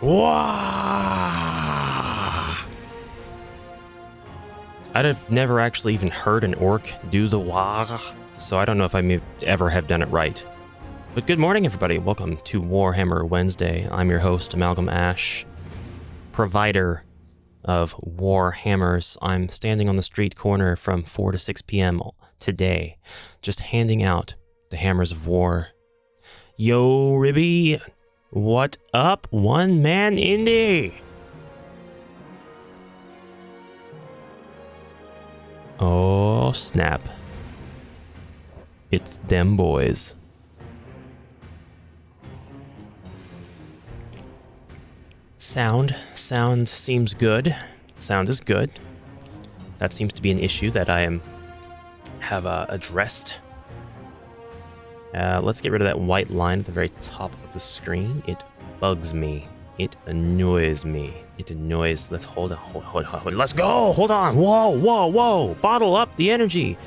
Wah! I've never actually even heard an orc do the wah, so I don't know if I may ever have done it right. But good morning, everybody. Welcome to Warhammer Wednesday. I'm your host, Amalgam Ash, provider of Warhammers. I'm standing on the street corner from 4 to 6 p.m. today, just handing out the hammers of war. Yo, Ribby, what up, one man indie? Oh, snap. It's them boys. Sound seems good. Sound is good. That seems to be an issue that I have addressed. Let's get rid of that white line at the very top of the screen. It bugs me. It annoys me. It annoys. Let's hold on. Let's go. Hold on. Whoa. Bottle up the energy.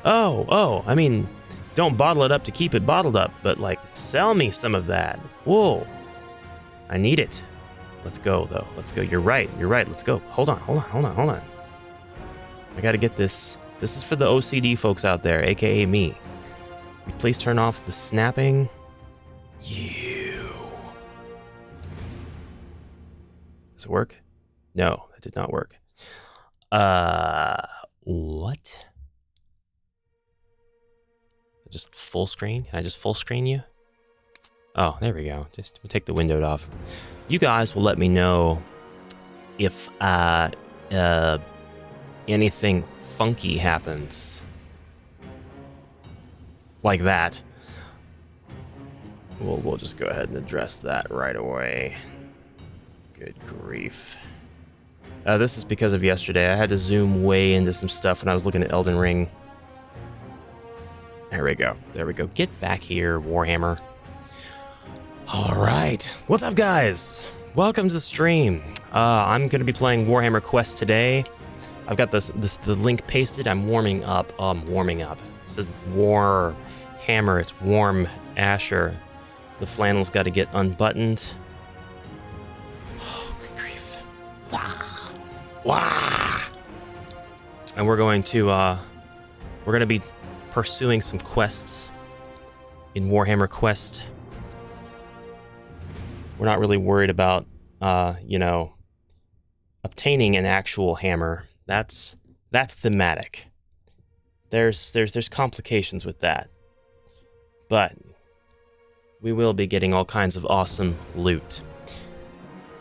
Oh. I mean, don't bottle it up to keep it bottled up, but like sell me some of that. Whoa. I need it. Let's go, though. Let's go. You're right. Let's go. Hold on. I gotta get this. This is for the OCD folks out there, aka me. Please turn off the snapping. Does it work? No, it did not work. What? Just full screen? Can I just full screen you? Oh, there we go. Just take the window off. You guys will let me know if anything funky happens. Like that. We'll just go ahead and address that right away. Good grief. This is because of yesterday. I had to zoom way into some stuff when I was looking at Elden Ring. There we go. Get back here, Warhammer. All right. What's up, guys? Welcome to the stream. I'm going to be playing Warhammer Quest today. I've got the link pasted. I'm warming up. It says Warhammer. It's Warm Asher. The flannel's got to get unbuttoned. Oh, good grief. Wah! And we're going to be pursuing some quests in Warhammer Quest. We're not really worried about, obtaining an actual hammer. That's thematic. There's complications with that. But we will be getting all kinds of awesome loot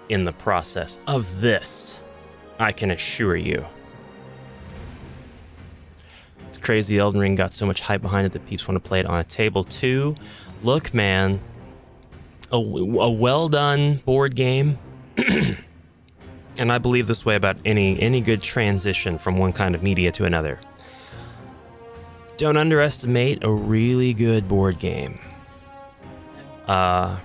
in the process of this, I can assure you. It's crazy the Elden Ring got so much hype behind it that peeps want to play it on a table too. Look, man, a well-done board game, and I believe this way about any good transition from one kind of media to another. Don't underestimate a really good board game. It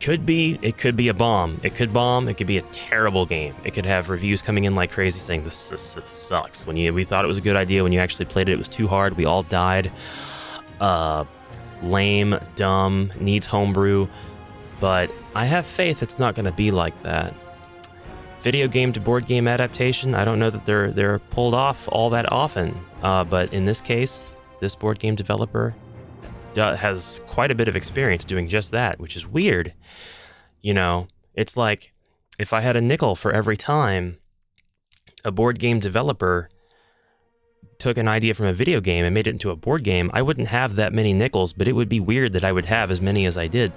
could be a bomb. It could bomb. It could be a terrible game. It could have reviews coming in like crazy saying this sucks. We thought it was a good idea. When you actually played it, it was too hard. We all died. Lame, dumb, needs homebrew, but I have faith it's not going to be like that. Video game to board game adaptation, I don't know that they're pulled off all that often, but in this case, this board game developer has quite a bit of experience doing just that, which is weird. It's like if I had a nickel for every time a board game developer took an idea from a video game and made it into a board game, I wouldn't have that many nickels, but it would be weird that I would have as many as I did.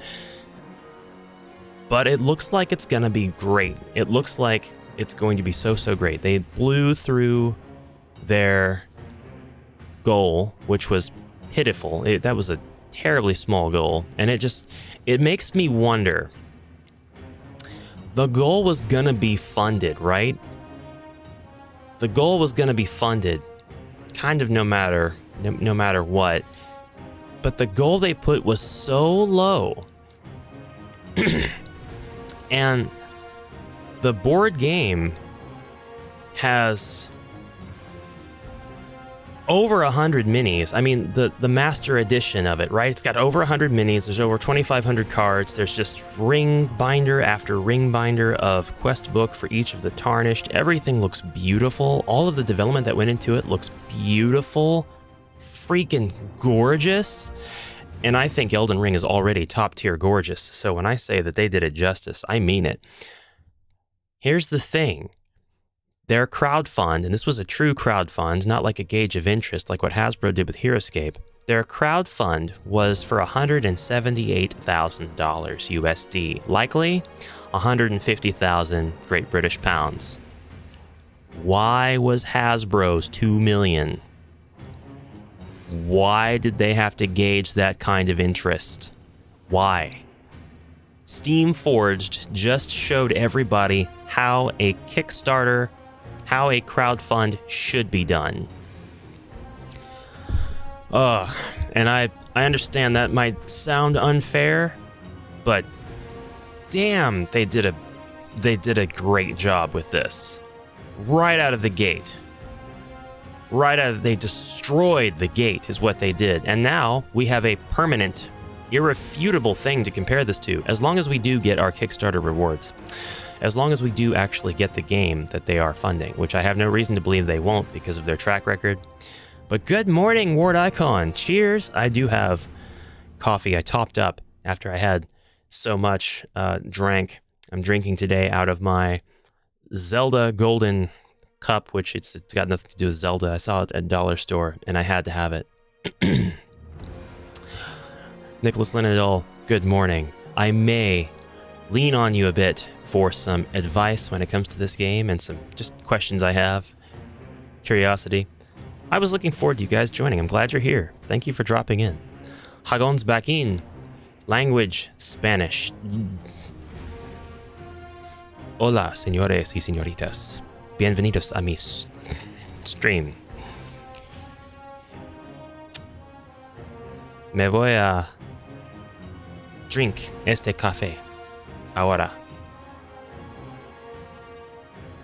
But it looks like it's gonna be great. It looks like it's going to be so great. They blew through their goal, which was pitiful. That was a terribly small goal, and it makes me wonder. The goal was gonna be funded, right? The goal was gonna be funded kind of no matter what, but the goal they put was so low. And the board game has over 100 minis. I mean, the master edition of it, right? It's got over 100 minis. There's over 2,500 cards. There's just ring binder after ring binder of quest book for each of the tarnished. Everything looks beautiful. All of the development that went into it looks beautiful, freaking gorgeous. And I think Elden Ring is already top tier gorgeous. So when I say that they did it justice, I mean it. Here's the thing. Their crowdfund, and this was a true crowdfund, not like a gauge of interest like what Hasbro did with HeroScape. Their crowdfund was for $178,000 USD, likely 150,000 Great British pounds. Why was Hasbro's $2 million? Why did they have to gauge that kind of interest? Why? Steam Forged just showed everybody how a Kickstarter, how a crowdfund should be done. And I understand that might sound unfair, but damn, they did a great job with this. Right out of the gate. They destroyed the gate is what they did. And now we have a permanent, irrefutable thing to compare this to, as long as we do get our Kickstarter rewards. As long as we do actually get the game that they are funding, which I have no reason to believe they won't because of their track record. But good morning, Ward Icon. Cheers. I do have coffee. I topped up after I had so much drank. I'm drinking today out of my Zelda Golden Cup, which it's got nothing to do with Zelda. I saw it at a dollar store, and I had to have it. Nicholas Linendahl, good morning. I may lean on you a bit for some advice when it comes to this game and some just questions I have, curiosity. I was looking forward to you guys joining. I'm glad you're here. Thank you for dropping in. Hagon's back in. Language, Spanish. Hola, señores y señoritas. Bienvenidos a mi stream. Me voy a drink este café ahora.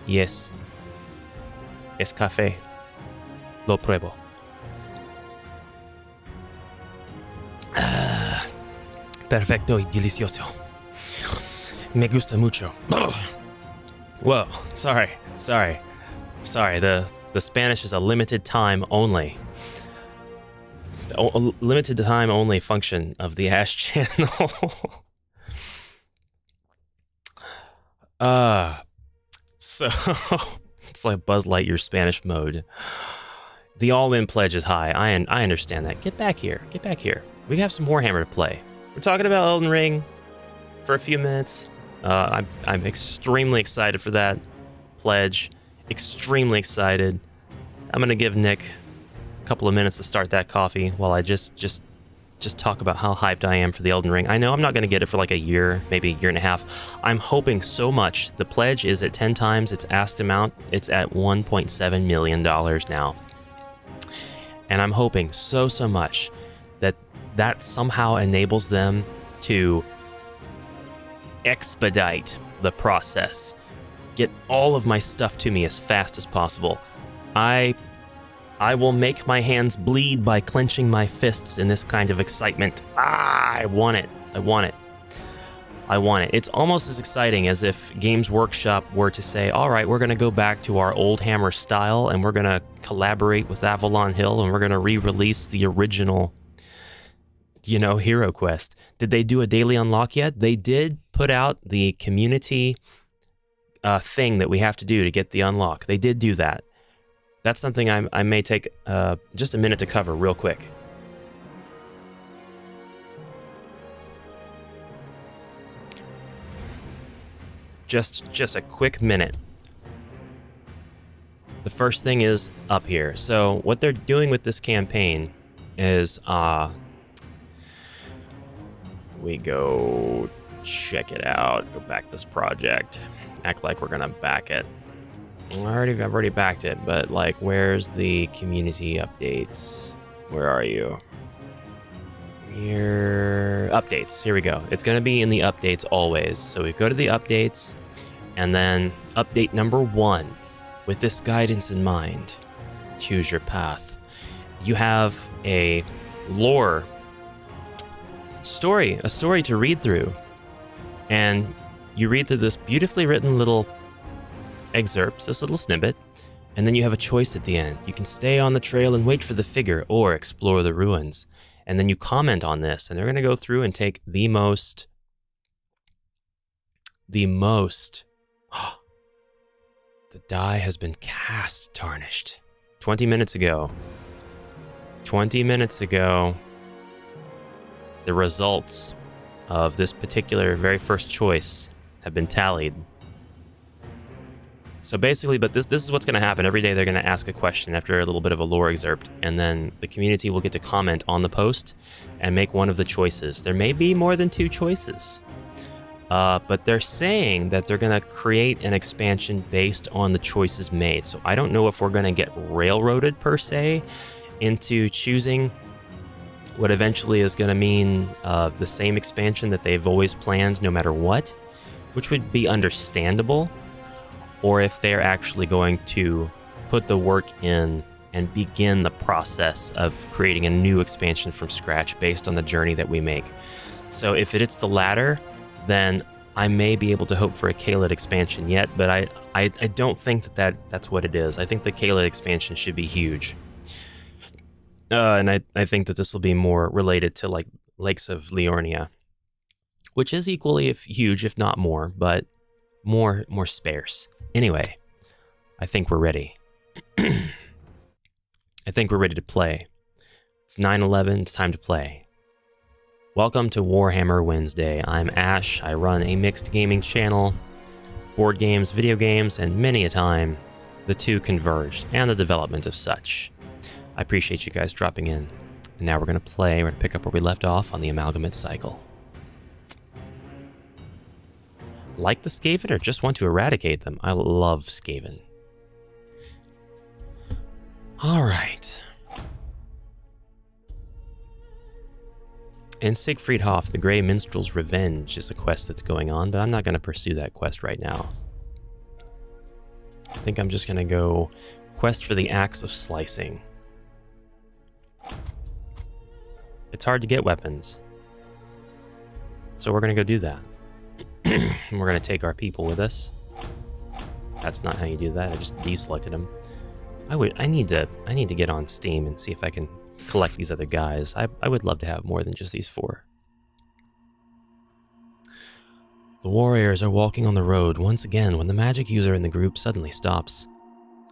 Yes. Es café. Lo pruebo. Perfecto y delicioso. Me gusta mucho. Whoa, sorry. The Spanish is a limited time only. A limited time only function of the Ash channel. So it's like Buzz Lightyear Spanish mode. The all-in pledge is high. I understand that. Get back here. We have some Warhammer to play. We're talking about Elden Ring for a few minutes. I'm extremely excited for that pledge. Extremely excited. I'm gonna give Nick a couple of minutes to start that coffee while I just talk about how hyped I am for the Elden Ring. I know I'm not gonna get it for like a year, maybe a year and a half. I'm hoping so much. The pledge is at 10 times its asked amount. It's at $1.7 million now. And I'm hoping so much that somehow enables them to expedite the process. Get all of my stuff to me as fast as possible. I will make my hands bleed by clenching my fists in this kind of excitement. I want it. It's almost as exciting as if Games Workshop were to say, all right, we're going to go back to our old Hammer style and we're going to collaborate with Avalon Hill and we're going to re-release the original, Hero Quest. Did they do a daily unlock yet? They did put out the community thing that we have to do to get the unlock. They did do that. That's something I may take just a minute to cover real quick. Just a quick minute. The first thing is up here. So what they're doing with this campaign is we go check it out. Go back this project. Act like we're gonna back it. I've already backed it, but like, where's the community updates? Where are you? Here, updates. Here we go. It's gonna be in the updates always. So we go to the updates, and then update number 1. With this guidance in mind, choose your path. you have a lore story, a story to read through. And you read through this beautifully written little excerpt, this little snippet, and then you have a choice at the end. You can stay on the trail and wait for the figure, or explore the ruins. And then you comment on this, and they're going to go through and take the most, the die has been cast, tarnished. 20 minutes ago, the results of this particular very first choice have been tallied. So basically, but this is what's going to happen. Every day they're going to ask a question after a little bit of a lore excerpt, and then the community will get to comment on the post and make one of the choices. There may be more than 2 choices, but they're saying that they're going to create an expansion based on the choices made. So I don't know if we're going to get railroaded, per se, into choosing what eventually is going to mean the same expansion that they've always planned no matter what, which would be understandable, or if they're actually going to put the work in and begin the process of creating a new expansion from scratch based on the journey that we make. So if it's the latter, then I may be able to hope for a Caelid expansion yet, but I don't think that's what it is. I think the Caelid expansion should be huge. And I think that this will be more related to like Lakes of Liurnia, which is equally huge, if not more, but more sparse. Anyway, I think we're ready. I think we're ready to play. It's 9/11, it's time to play. Welcome to Warhammer Wednesday. I'm Ash. I run a mixed gaming channel. Board games, video games, and many a time, the two converged, and the development of such. I appreciate you guys dropping in. And now we're going to play. We're going to pick up where we left off on the Amalgamate Cycle. Like the Skaven or just want to eradicate them? I love Skaven. All right. In Siegfried Hoff, the Grey Minstrel's Revenge is a quest that's going on, but I'm not going to pursue that quest right now. I think I'm just going to go quest for the Axe of Slicing. It's hard to get weapons, so we're going to go do that. And we're going to take our people with us. That's not how you do that. I just deselected them. I need to get on Steam and see if I can collect these other guys. I would love to have more than just these 4. The warriors are walking on the road once again when the magic user in the group suddenly stops.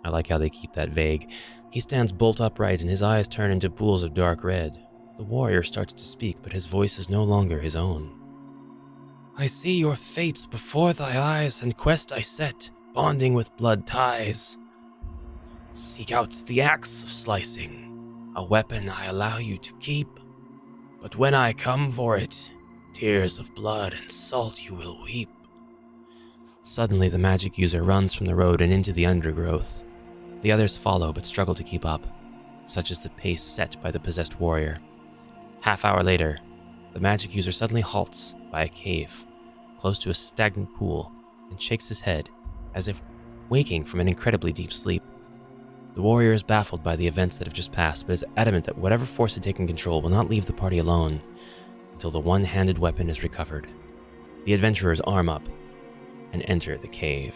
I like how they keep that vague. He stands bolt upright and his eyes turn into pools of dark red. The warrior starts to speak, but his voice is no longer his own. I see your fates before thy eyes, and quest I set, bonding with blood ties. Seek out the axe of slicing, a weapon I allow you to keep. But when I come for it, tears of blood and salt you will weep. Suddenly the magic user runs from the road and into the undergrowth. The others follow but struggle to keep up. Such is the pace set by the possessed warrior. Half-hour later, the magic user suddenly halts by a cave, close to a stagnant pool, and shakes his head, as if waking from an incredibly deep sleep. The warrior is baffled by the events that have just passed, but is adamant that whatever force had taken control will not leave the party alone until the one-handed weapon is recovered. The adventurers arm up and enter the cave.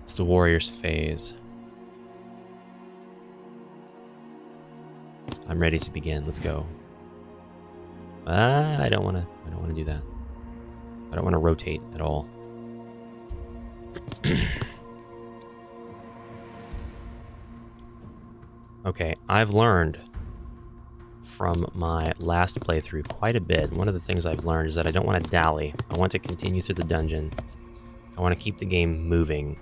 It's the warrior's phase. I'm ready to begin. Let's go. I don't want to do that. I don't want to rotate at all. Okay, I've learned from my last playthrough quite a bit. One of the things I've learned is that I don't want to dally. I want to continue through the dungeon. I want to keep the game moving.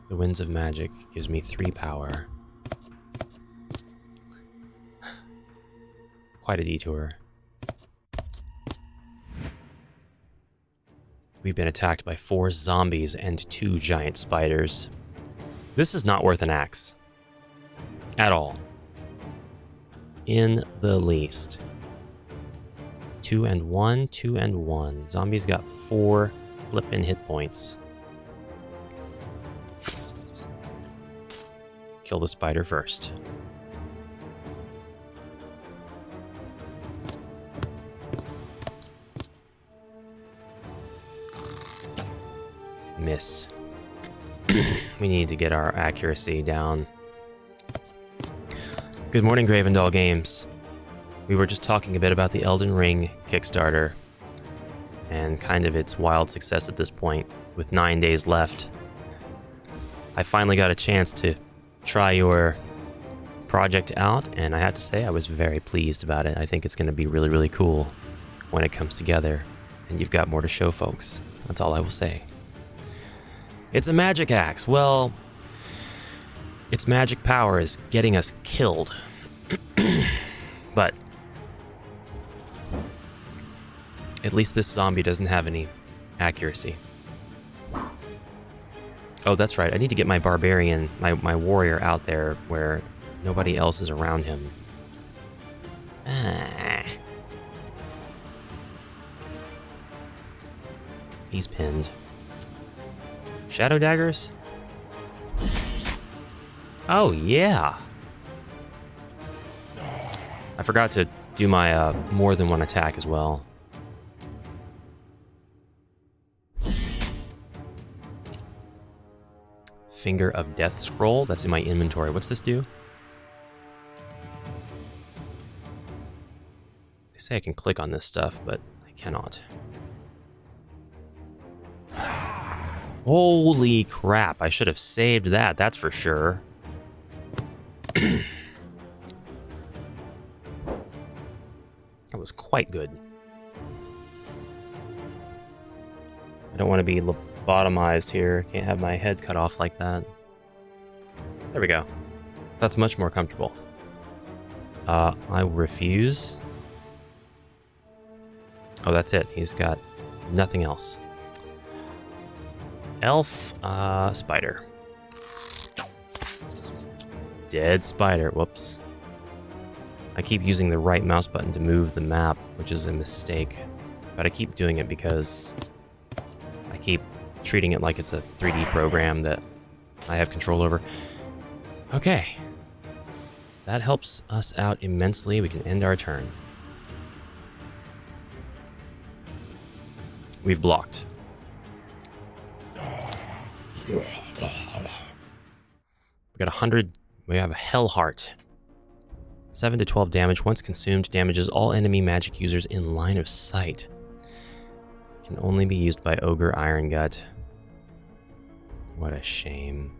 The Winds of Magic gives me 3 power. Quite a detour. We've been attacked by 4 zombies and 2 giant spiders. This is not worth an axe. At all. In the least. 2 and 1, 2 and 1. Zombies got 4 flippin' hit points. Kill the spider first. Miss. We need to get our accuracy down. Good morning, Gravendall Games. We were just talking a bit about the Elden Ring Kickstarter and kind of its wild success at this point, with 9 days left. I finally got a chance to try your project out, and I have to say I was very pleased about it. I think it's going to be really, really cool when it comes together, and you've got more to show, folks. That's all I will say. It's a magic axe. Well, its magic power is getting us killed. But at least this zombie doesn't have any accuracy. Oh, that's right. I need to get my barbarian, my warrior out there where nobody else is around him. He's pinned. Shadow daggers? Oh, yeah. I forgot to do my more than one attack as well. Finger of Death Scroll. That's in my inventory. What's this do? They say I can click on this stuff, but I cannot. Holy crap, I should have saved that, that's for sure. That was quite good. I don't want to be lobotomized here. Can't have my head cut off like that. There we go. That's much more comfortable. I refuse. Oh, that's it. He's got nothing else. Elf, spider. Dead spider. Whoops. I keep using the right mouse button to move the map, which is a mistake. But I keep doing it because I keep treating it like it's a 3D program that I have control over. Okay. That helps us out immensely. We can end our turn. We've blocked. We got 100. We have a Hell Heart. 7 to 12 damage. Once consumed, damages all enemy magic users in line of sight. Can only be used by Ogre Iron Gut. What a shame.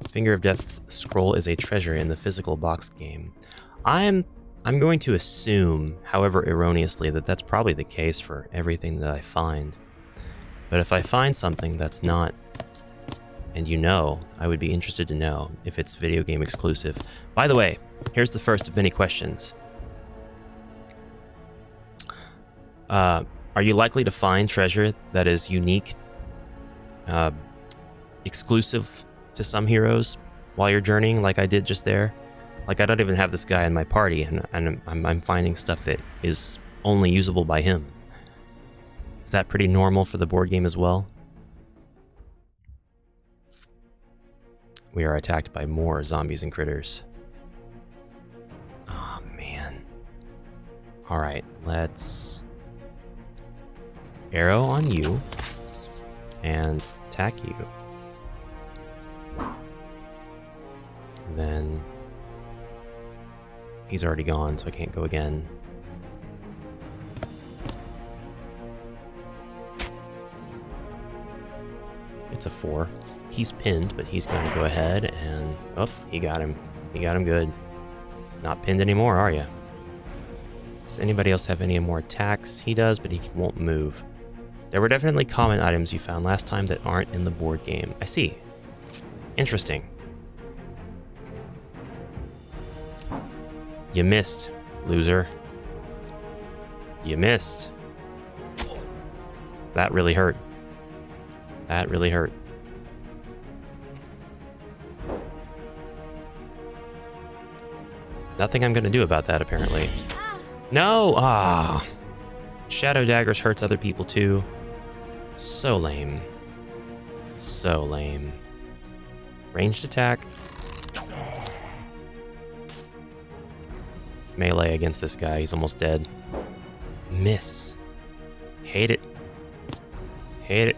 Finger of Death Scroll is a treasure in the physical box game. I'm going to assume, however erroneously, that that's probably the case for everything that I find. But if I find something that's not, and you know, I would be interested to know if it's video game exclusive. By the way, here's the first of many questions. Are you likely to find treasure that is unique, exclusive to some heroes while you're journeying like I did just there? Like, I don't even have this guy in my party, and I'm finding stuff that is only usable by him. Is that pretty normal for the board game as well? We are attacked by more zombies and critters. Oh, man. Alright, let's arrow on you and attack you. And then he's already gone, so I can't go again. It's a 4. He's pinned, but he's going to go ahead and... Oh, he got him. He got him good. Not pinned anymore, are you? Does anybody else have any more attacks? He does, but he won't move. There were definitely common items you found last time that aren't in the board game. I see. Interesting. You missed, loser. You missed. That really hurt. That really hurt. Nothing I'm gonna do about that, apparently. No! Ah! Shadow daggers hurts other people too. So lame. So lame. Ranged attack. Melee against this guy. He's almost dead. Miss. Hate it. Hate it.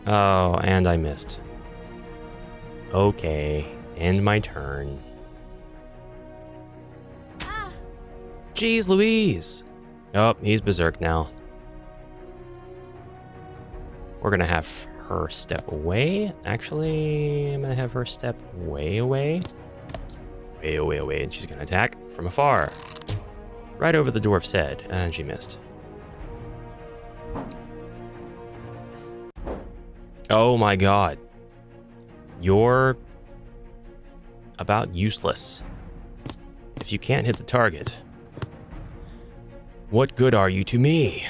Oh, and I missed. Okay. End my turn. Jeez Louise! Oh, he's berserk now. We're gonna have her step away. Actually, I'm gonna have her step way away. Way away away, and she's gonna attack from afar. Right over the dwarf's head, and she missed. Oh my god. You're about useless. If you can't hit the target, what good are you to me?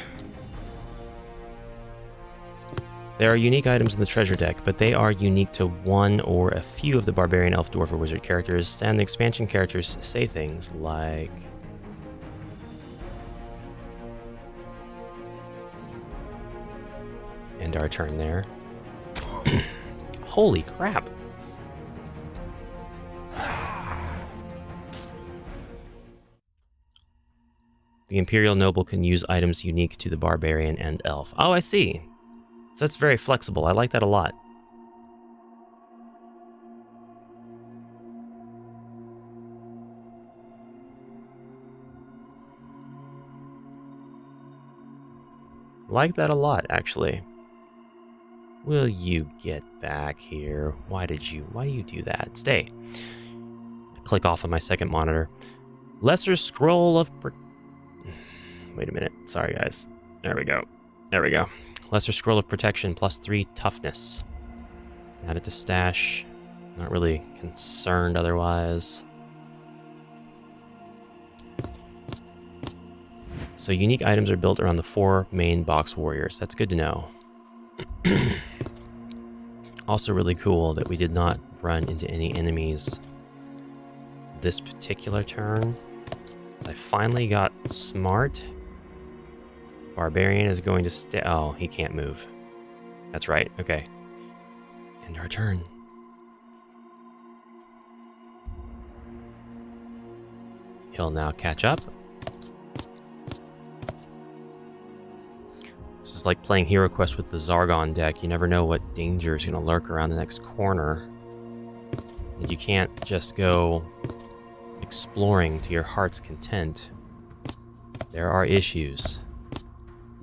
There are unique items in the treasure deck, but they are unique to one or a few of the barbarian, elf, dwarf, or wizard characters, and the expansion characters say things like... End our turn there. Holy crap! The Imperial Noble can use items unique to the Barbarian and Elf. Oh, I see. So that's very flexible. I like that a lot. Like that a lot, actually. Will you get back here? Why do you do that? Stay. Click off on my second monitor. Lesser Scroll of... Wait a minute. Sorry, guys. There we go. There we go. Lesser Scroll of Protection, +3 toughness. Add it to stash. Not really concerned otherwise. So unique items are built around the 4 main box warriors. That's good to know. Also really cool that we did not run into any enemies this particular turn. I finally got smart. Barbarian is going to stay. Oh, he can't move. That's right. Okay. End our turn. He'll now catch up. This is like playing Hero Quest with the Zargon deck. You never know what danger is going to lurk around the next corner. And you can't just go exploring to your heart's content. There are issues.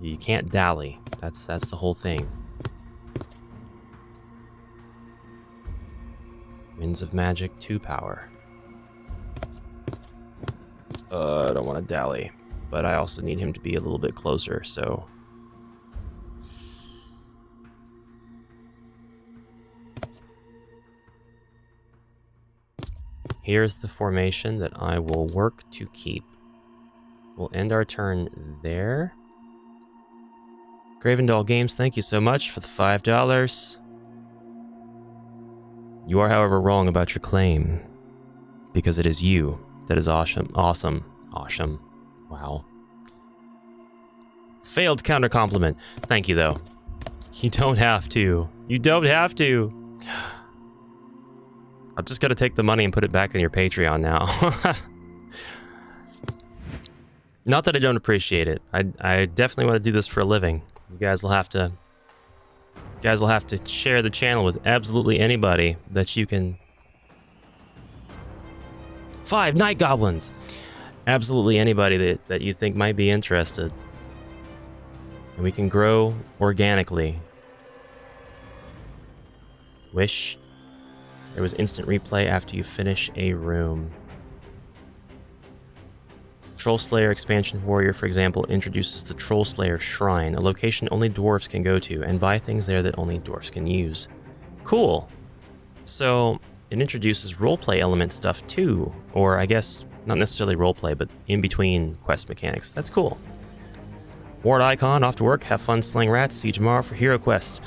You can't dally. That's the whole thing. Winds of Magic 2 power. I don't want to dally, but I also need him to be a little bit closer, so... Here's the formation that I will work to keep. We'll end our turn there. Gravendall Games, thank you so much for the $5. You are, however, wrong about your claim, because it is you that is awesome. Awesome. Awesome. Wow. Failed counter compliment. Thank you, though. You don't have to. You don't have to. I'm just gonna take the money and put it back in your Patreon now. Not that I don't appreciate it. I definitely want to do this for a living. You guys will have to share the channel with absolutely anybody that you can. 5 night goblins. Absolutely anybody that you think might be interested. And we can grow organically. Wish there was instant replay after you finish a room. Troll Slayer Expansion Warrior, for example, introduces the Troll Slayer Shrine, a location only dwarves can go to, and buy things there that only dwarves can use. Cool. So it introduces roleplay element stuff too, or I guess not necessarily roleplay, but in between quest mechanics. That's cool. Ward Icon, off to work. Have fun slaying rats. See you tomorrow for Hero Quest.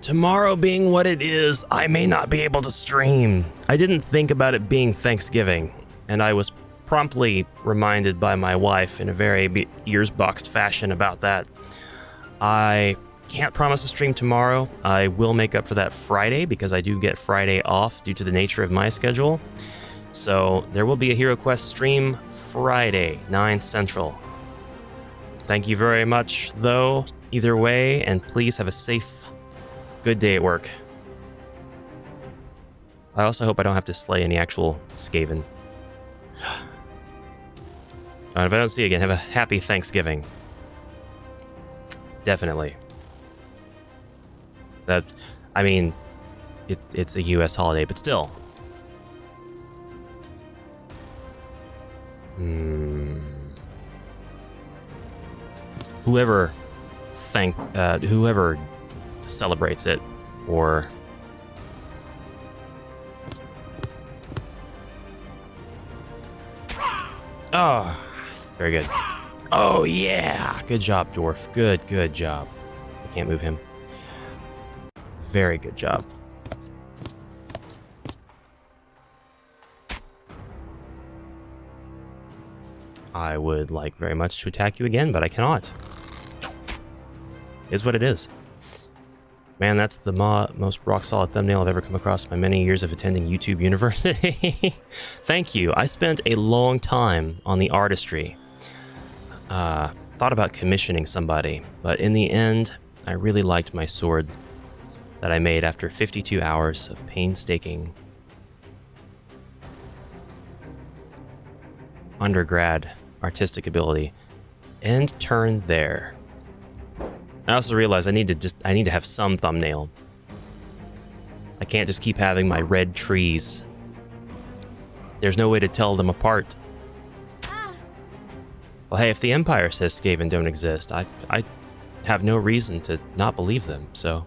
Tomorrow being what it is, I may not be able to stream. I didn't think about it being Thanksgiving, and I was promptly reminded by my wife in a very ears-boxed fashion about that. I can't promise a stream tomorrow. I will make up for that Friday because I do get Friday off due to the nature of my schedule. So there will be a Hero Quest stream Friday, 9 Central. Thank you very much, though, either way, and please have a safe, good day at work. I also hope I don't have to slay any actual Skaven. And if I don't see you again, have a happy Thanksgiving. Definitely. I mean, it's a U.S. holiday, but still. Whoever celebrates it, or oh, very good. Oh yeah, good job, dwarf. Good job. I can't move him. Very good job. I would like very much to attack you again, but I cannot. Is what it is. Man, that's the most rock-solid thumbnail I've ever come across in my many years of attending YouTube University. Thank you. I spent a long time on the artistry. Thought about commissioning somebody, but in the end, I really liked my sword that I made after 52 hours of painstaking undergrad artistic ability. End turn there. I also realized I need to have some thumbnail. I can't just keep having my red trees. There's no way to tell them apart. Well, hey, if the Empire says Skaven don't exist, I have no reason to not believe them, so...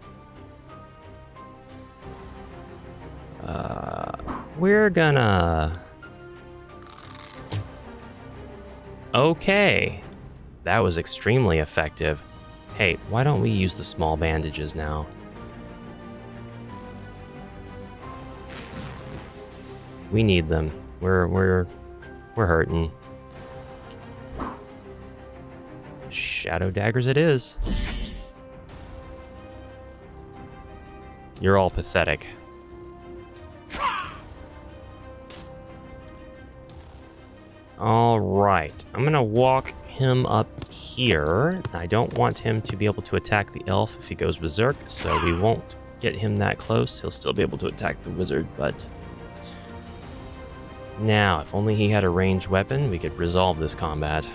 we're gonna... Okay. That was extremely effective. Hey, why don't we use the small bandages now? We need them. We're hurting. Shadow daggers it is. You're all pathetic. All right, I'm gonna walk him up here. I don't want him to be able to attack the elf if he goes berserk, so we won't get him that close. He'll still be able to attack the wizard, but... Now, if only he had a ranged weapon, we could resolve this combat.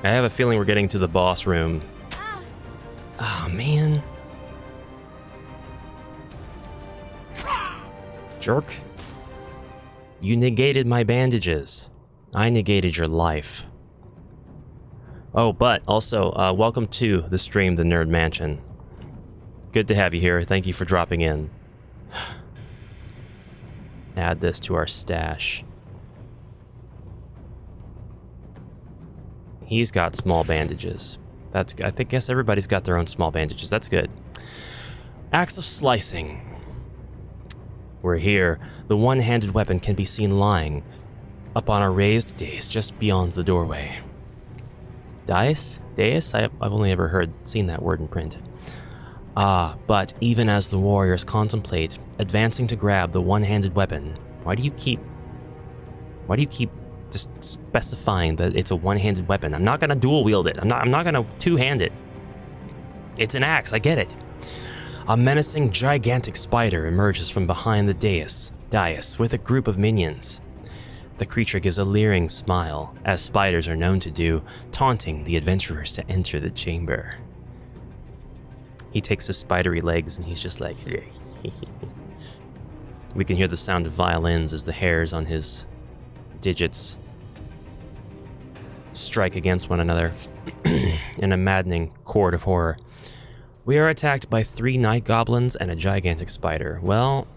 I have a feeling we're getting to the boss room. Oh, man. Jerk. You negated my bandages. I negated your life. Oh, but also, welcome to the stream, The Nerd Mansion. Good to have you here. Thank you for dropping in. Add this to our stash. He's got small bandages. That's good. I guess everybody's got their own small bandages. That's good. Axe of Slicing. We're here. The one-handed weapon can be seen lying up on a raised dais just beyond the doorway. Dais? Dais? I've only ever seen that word in print. But even as the warriors contemplate advancing to grab the one-handed weapon, why do you keep just specifying that it's a one-handed weapon? I'm not gonna dual wield it. I'm not gonna two-hand it. It's an axe, I get it. A menacing, gigantic spider emerges from behind the dais with a group of minions. The creature gives a leering smile, as spiders are known to do, taunting the adventurers to enter the chamber. He takes his spidery legs and he's just like... We can hear the sound of violins as the hairs on his digits strike against one another in a maddening chord of horror. We are attacked by 3 night goblins and a gigantic spider. Well,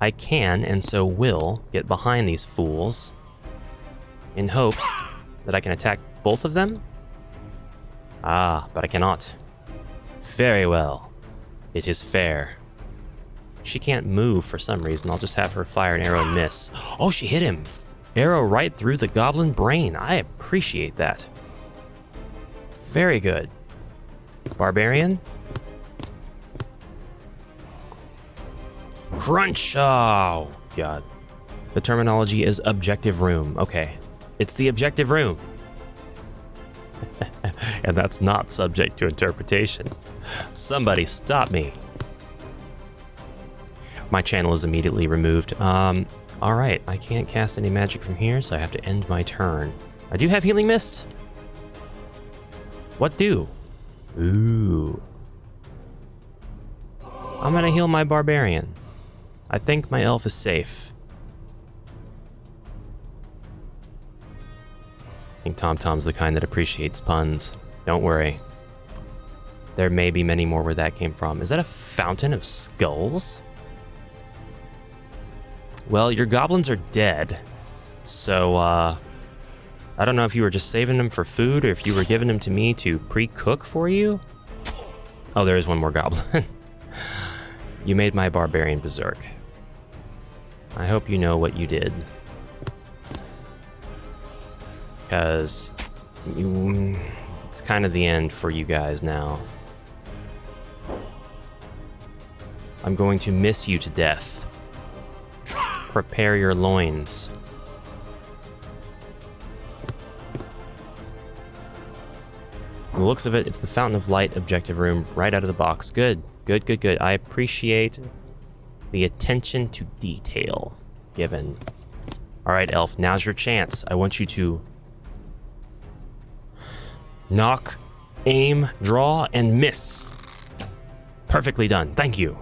I can, and so will, get behind these fools in hopes that I can attack both of them? Ah, but I cannot. Very well. It is fair. She can't move for some reason. I'll just have her fire an arrow and miss. Oh, she hit him. Arrow right through the goblin brain. I appreciate that. Very good. Barbarian. Crunch! Oh, God. The terminology is objective room. Okay. It's the objective room. And that's not subject to interpretation. Somebody stop me. My channel is immediately removed. Alright, I can't cast any magic from here, so I have to end my turn. I do have Healing Mist. What do? Ooh. I'm gonna heal my Barbarian. I think my elf is safe. I think TomTom's the kind that appreciates puns. Don't worry. There may be many more where that came from. Is that a fountain of skulls? Well, your goblins are dead. So, I don't know if you were just saving them for food or if you were giving them to me to pre-cook for you. Oh, there is one more goblin. You made my Barbarian berserk. I hope you know what you did. Because it's kind of the end for you guys now. I'm going to miss you to death. Prepare your loins. From the looks of it, it's the Fountain of Light objective room right out of the box. Good, good, good, good. I appreciate the attention to detail given. All right, Elf, now's your chance. I want you to knock, aim, draw, and miss. Perfectly done. Thank you.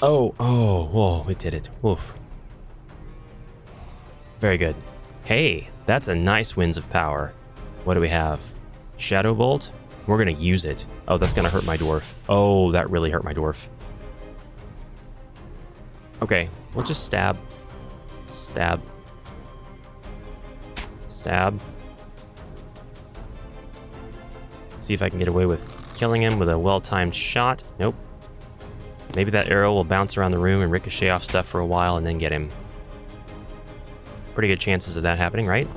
Oh, whoa, we did it. Woof. Very good. Hey, that's a nice Winds of Power. What do we have? Shadow Bolt? We're gonna use it. Oh, that's gonna hurt my dwarf. Oh, that really hurt my dwarf. Okay, we'll just stab. Stab. Stab. See if I can get away with killing him with a well-timed shot. Nope. Maybe that arrow will bounce around the room and ricochet off stuff for a while and then get him. Pretty good chances of that happening, right?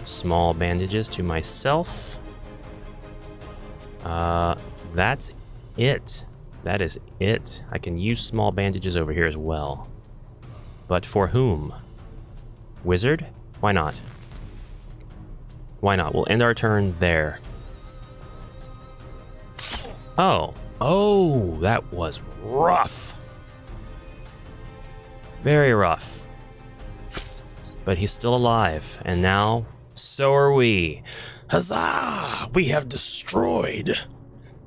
Small bandages to myself. That's it. That is it. I can use small bandages over here as well. But for whom? Wizard? Why not? Why not? We'll end our turn there. Oh. Oh, that was rough. Very rough. But he's still alive, and now so are we. Huzzah! We have destroyed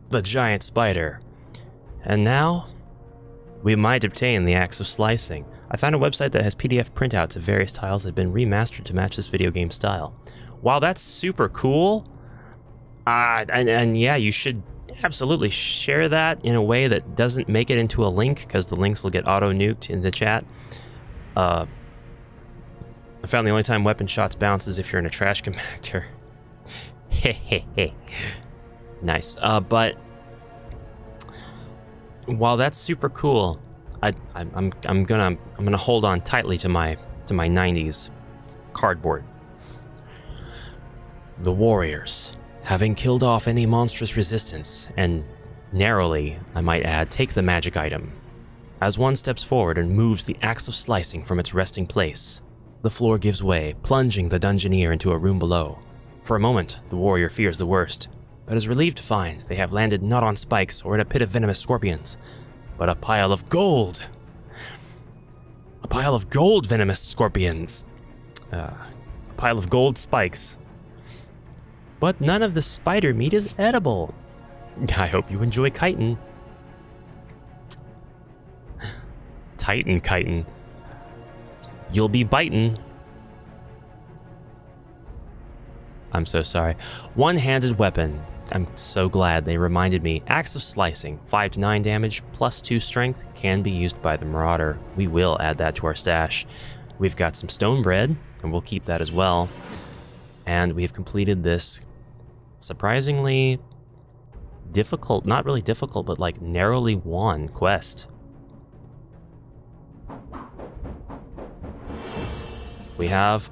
the giant spider. And now we might obtain the axe of slicing. I found a website that has PDF printouts of various tiles that have been remastered to match this video game style. Wow, that's super cool. And yeah, you should absolutely share that in a way that doesn't make it into a link, because the links will get auto-nuked in the chat. I found the only time weapon shots bounce is if you're in a trash compactor. Hehehe. Nice. But while that's super cool, I'm gonna hold on tightly to my 90s cardboard. The warriors, having killed off any monstrous resistance, and narrowly, I might add, take the magic item. As one steps forward and moves the axe of slicing from its resting place, the floor gives way, plunging the dungeoneer into a room below. For a moment, the warrior fears the worst, but is relieved to find they have landed not on spikes or in a pit of venomous scorpions, but a pile of gold. A pile of gold venomous scorpions. A pile of gold spikes. But none of the spider meat is edible. I hope you enjoy chitin. Titan chitin. You'll be biting. I'm so sorry. One-handed weapon. I'm so glad they reminded me. Axe of slicing. 5 to 9 damage, plus 2 strength, can be used by the Marauder. We will add that to our stash. We've got some stone bread, and we'll keep that as well. And we've completed this surprisingly difficult, not really difficult, but like narrowly won quest. We have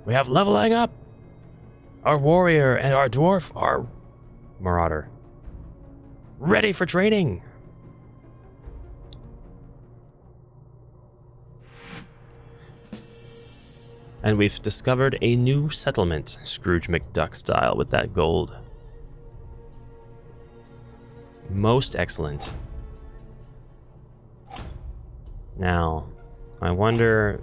leveling up! Our warrior and our dwarf, our marauder. Ready for training! And we've discovered a new settlement, Scrooge McDuck style, with that gold. Most excellent. Now, I wonder...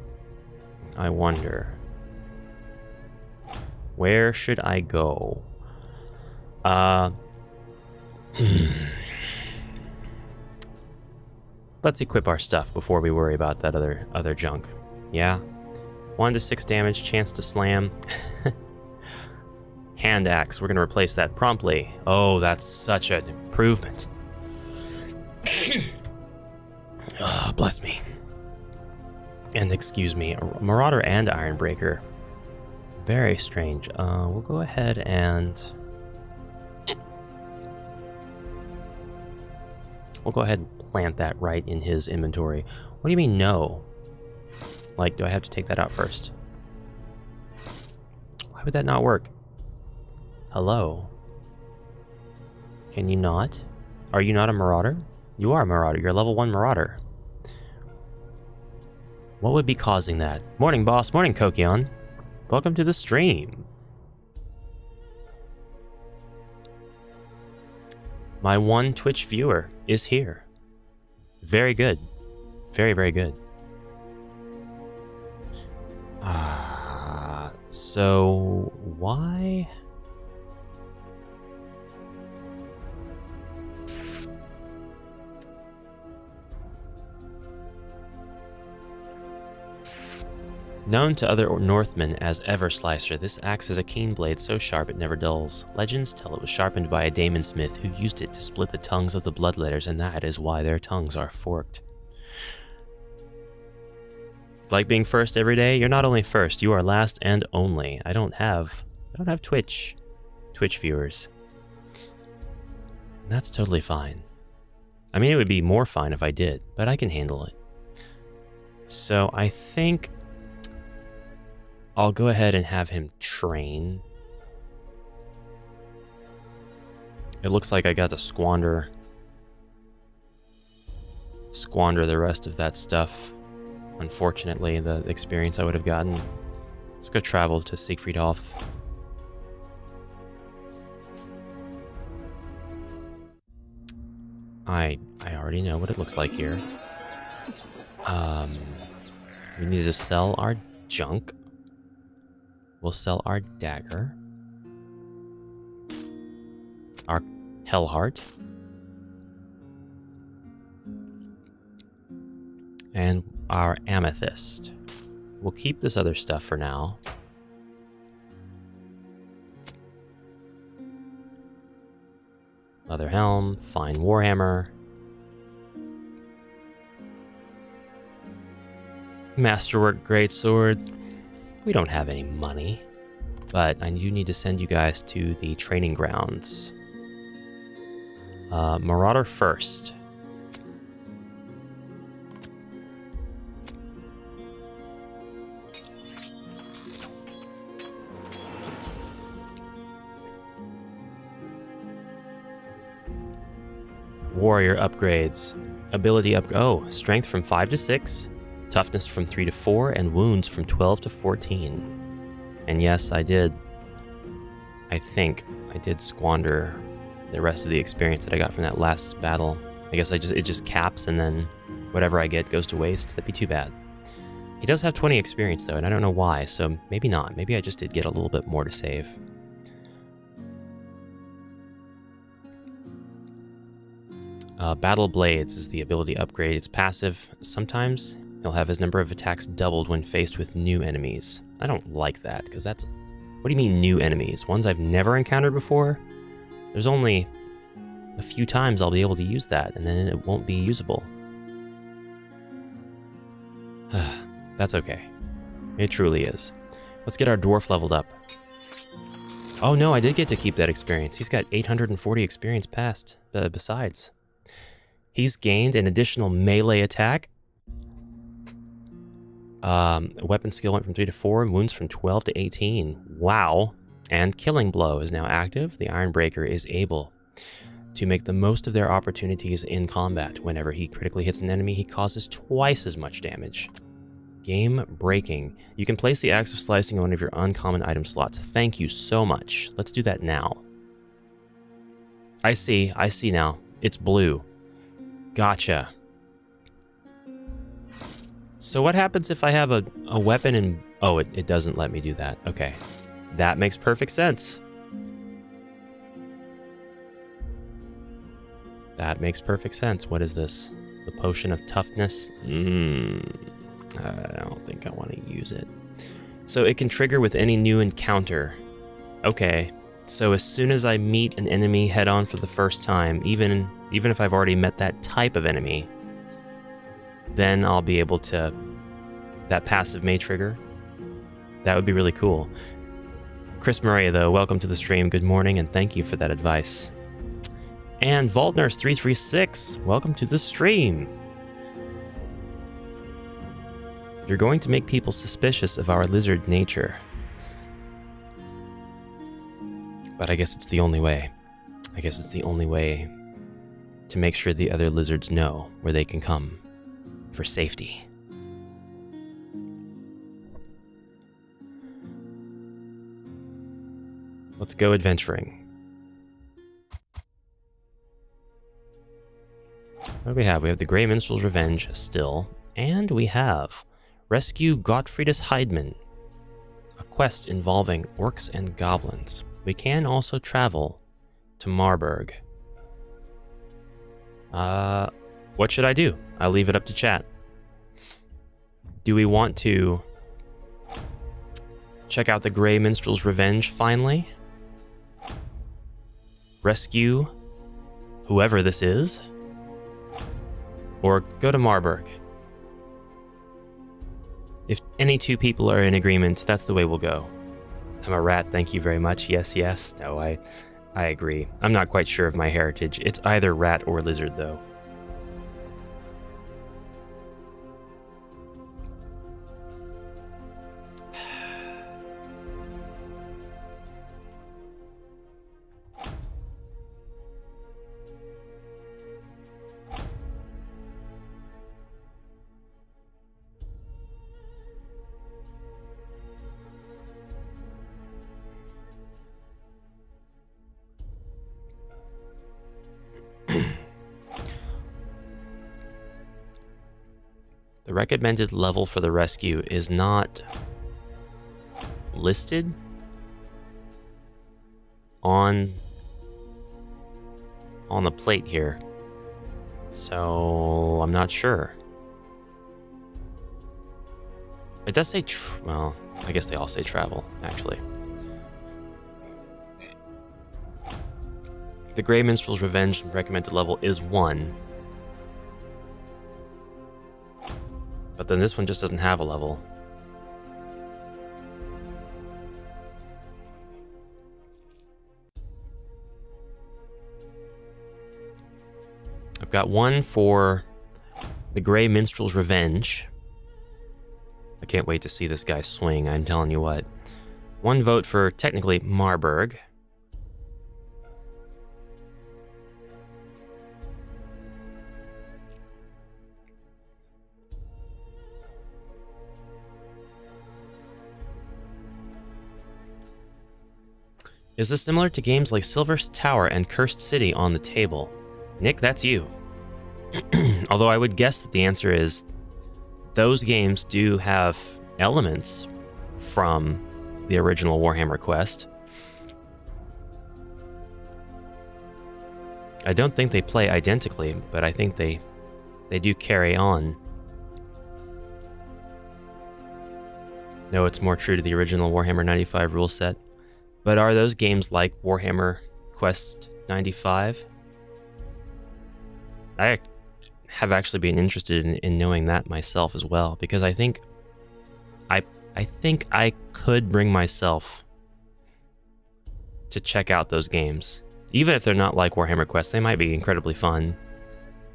where should I go? Let's equip our stuff before we worry about that other junk. Yeah? 1 to 6 damage, chance to slam. Hand axe, we're going to replace that promptly. Oh, that's such an improvement. Oh, bless me. And excuse me, Marauder and Ironbreaker. Very strange. We'll go ahead and... we'll go ahead and plant that right in his inventory. What do you mean, no? Like, do I have to take that out first? Why would that not work? Hello? Can you not? Are you not a Marauder? You are a Marauder. You're a level 1 Marauder. What would be causing that? Morning, boss. Morning, Kokion. Welcome to the stream. My one Twitch viewer is here. Very good. Very, very good. So why? Known to other Northmen as Everslicer, this axe has a keen blade so sharp it never dulls. Legends tell it was sharpened by a Daemon Smith who used it to split the tongues of the bloodletters, and that is why their tongues are forked. Like being first every day? You're not only first, you are last and only. I don't have Twitch viewers. That's totally fine. I mean, it would be more fine if I did, but I can handle it. So I think I'll go ahead and have him train. It looks like I got to squander the rest of that stuff. Unfortunately, the experience I would have gotten. Let's go travel to Siegfriedhof. I already know what it looks like here. We need to sell our junk. We'll sell our dagger. Our Hellheart. And our amethyst. We'll keep this other stuff for now. Leather helm, fine warhammer. Masterwork greatsword. We don't have any money, but I do need to send you guys to the training grounds. Marauder first. Warrior upgrades. Ability up. Oh, strength from 5 to 6, toughness from 3 to 4, and wounds from 12 to 14. And yes, I think I did squander the rest of the experience that I got from that last battle. I guess it just caps, and then whatever I get goes to waste. That'd be too bad. He does have 20 experience though, and I don't know why, so maybe not. Maybe I just did get a little bit more to save. Battle Blades is the ability upgrade. It's passive. Sometimes he'll have his number of attacks doubled when faced with new enemies. I don't like that, because that's... What do you mean new enemies? Ones I've never encountered before? There's only a few times I'll be able to use that, and then it won't be usable. That's okay. It truly is. Let's get our dwarf leveled up. Oh no, I did get to keep that experience. He's got 840 experience past, besides. He's gained an additional melee attack. Weapon skill went from 3 to 4, wounds from 12 to 18. Wow. And Killing Blow is now active. The Ironbreaker is able to make the most of their opportunities in combat. Whenever he critically hits an enemy, he causes twice as much damage. Game Breaking. You can place the Axe of Slicing on one of your uncommon item slots. Thank you so much. Let's do that now. I see now. It's blue. Gotcha. So what happens if I have a weapon and... Oh, it doesn't let me do that. Okay. That makes perfect sense. That makes perfect sense. What is this? The Potion of Toughness? I don't think I want to use it. So it can trigger with any new encounter. Okay. So as soon as I meet an enemy head-on for the first time, even if I've already met that type of enemy, then I'll be able to... That passive may trigger. That would be really cool. Chris Murray, though, welcome to the stream. Good morning, and thank you for that advice. And VaultNurse336, welcome to the stream. You're going to make people suspicious of our lizard nature. But I guess it's the only way. I guess it's the only way to make sure the other lizards know where they can come for safety. Let's go adventuring. What do we have? We have the Grey Minstrel's Revenge still, and we have Rescue Gottfriedus Heidmann, a quest involving orcs and goblins. We can also travel to Marburg. What should I do? I'll leave it up to chat. Do we want to check out the Grey Minstrel's Revenge finally? Rescue whoever this is? Or go to Marburg? If any two people are in agreement, that's the way we'll go. I'm a rat, thank you very much. Yes, yes. No, I agree. I'm not quite sure of my heritage. It's either rat or lizard, though. The recommended level for the rescue is not listed on the plate here, so I'm not sure. It does say well, I guess they all say travel, actually. The Grey Minstrel's Revenge recommended level is 1. But then this one just doesn't have a level. I've got one for the Grey Minstrel's Revenge. I can't wait to see this guy swing, I'm telling you what. One vote for, technically, Marburg. Is this similar to games like Silver's Tower and Cursed City on the table? Nick, that's you. Although I would guess that the answer is those games do have elements from the original Warhammer quest. I don't think they play identically, but I think they do carry on. No, it's more true to the original Warhammer 95 rule set. But are those games like Warhammer Quest 95? I have actually been interested in knowing that myself as well, because I think I I think I could bring myself to check out those games. Even if they're not like Warhammer Quest, they might be incredibly fun.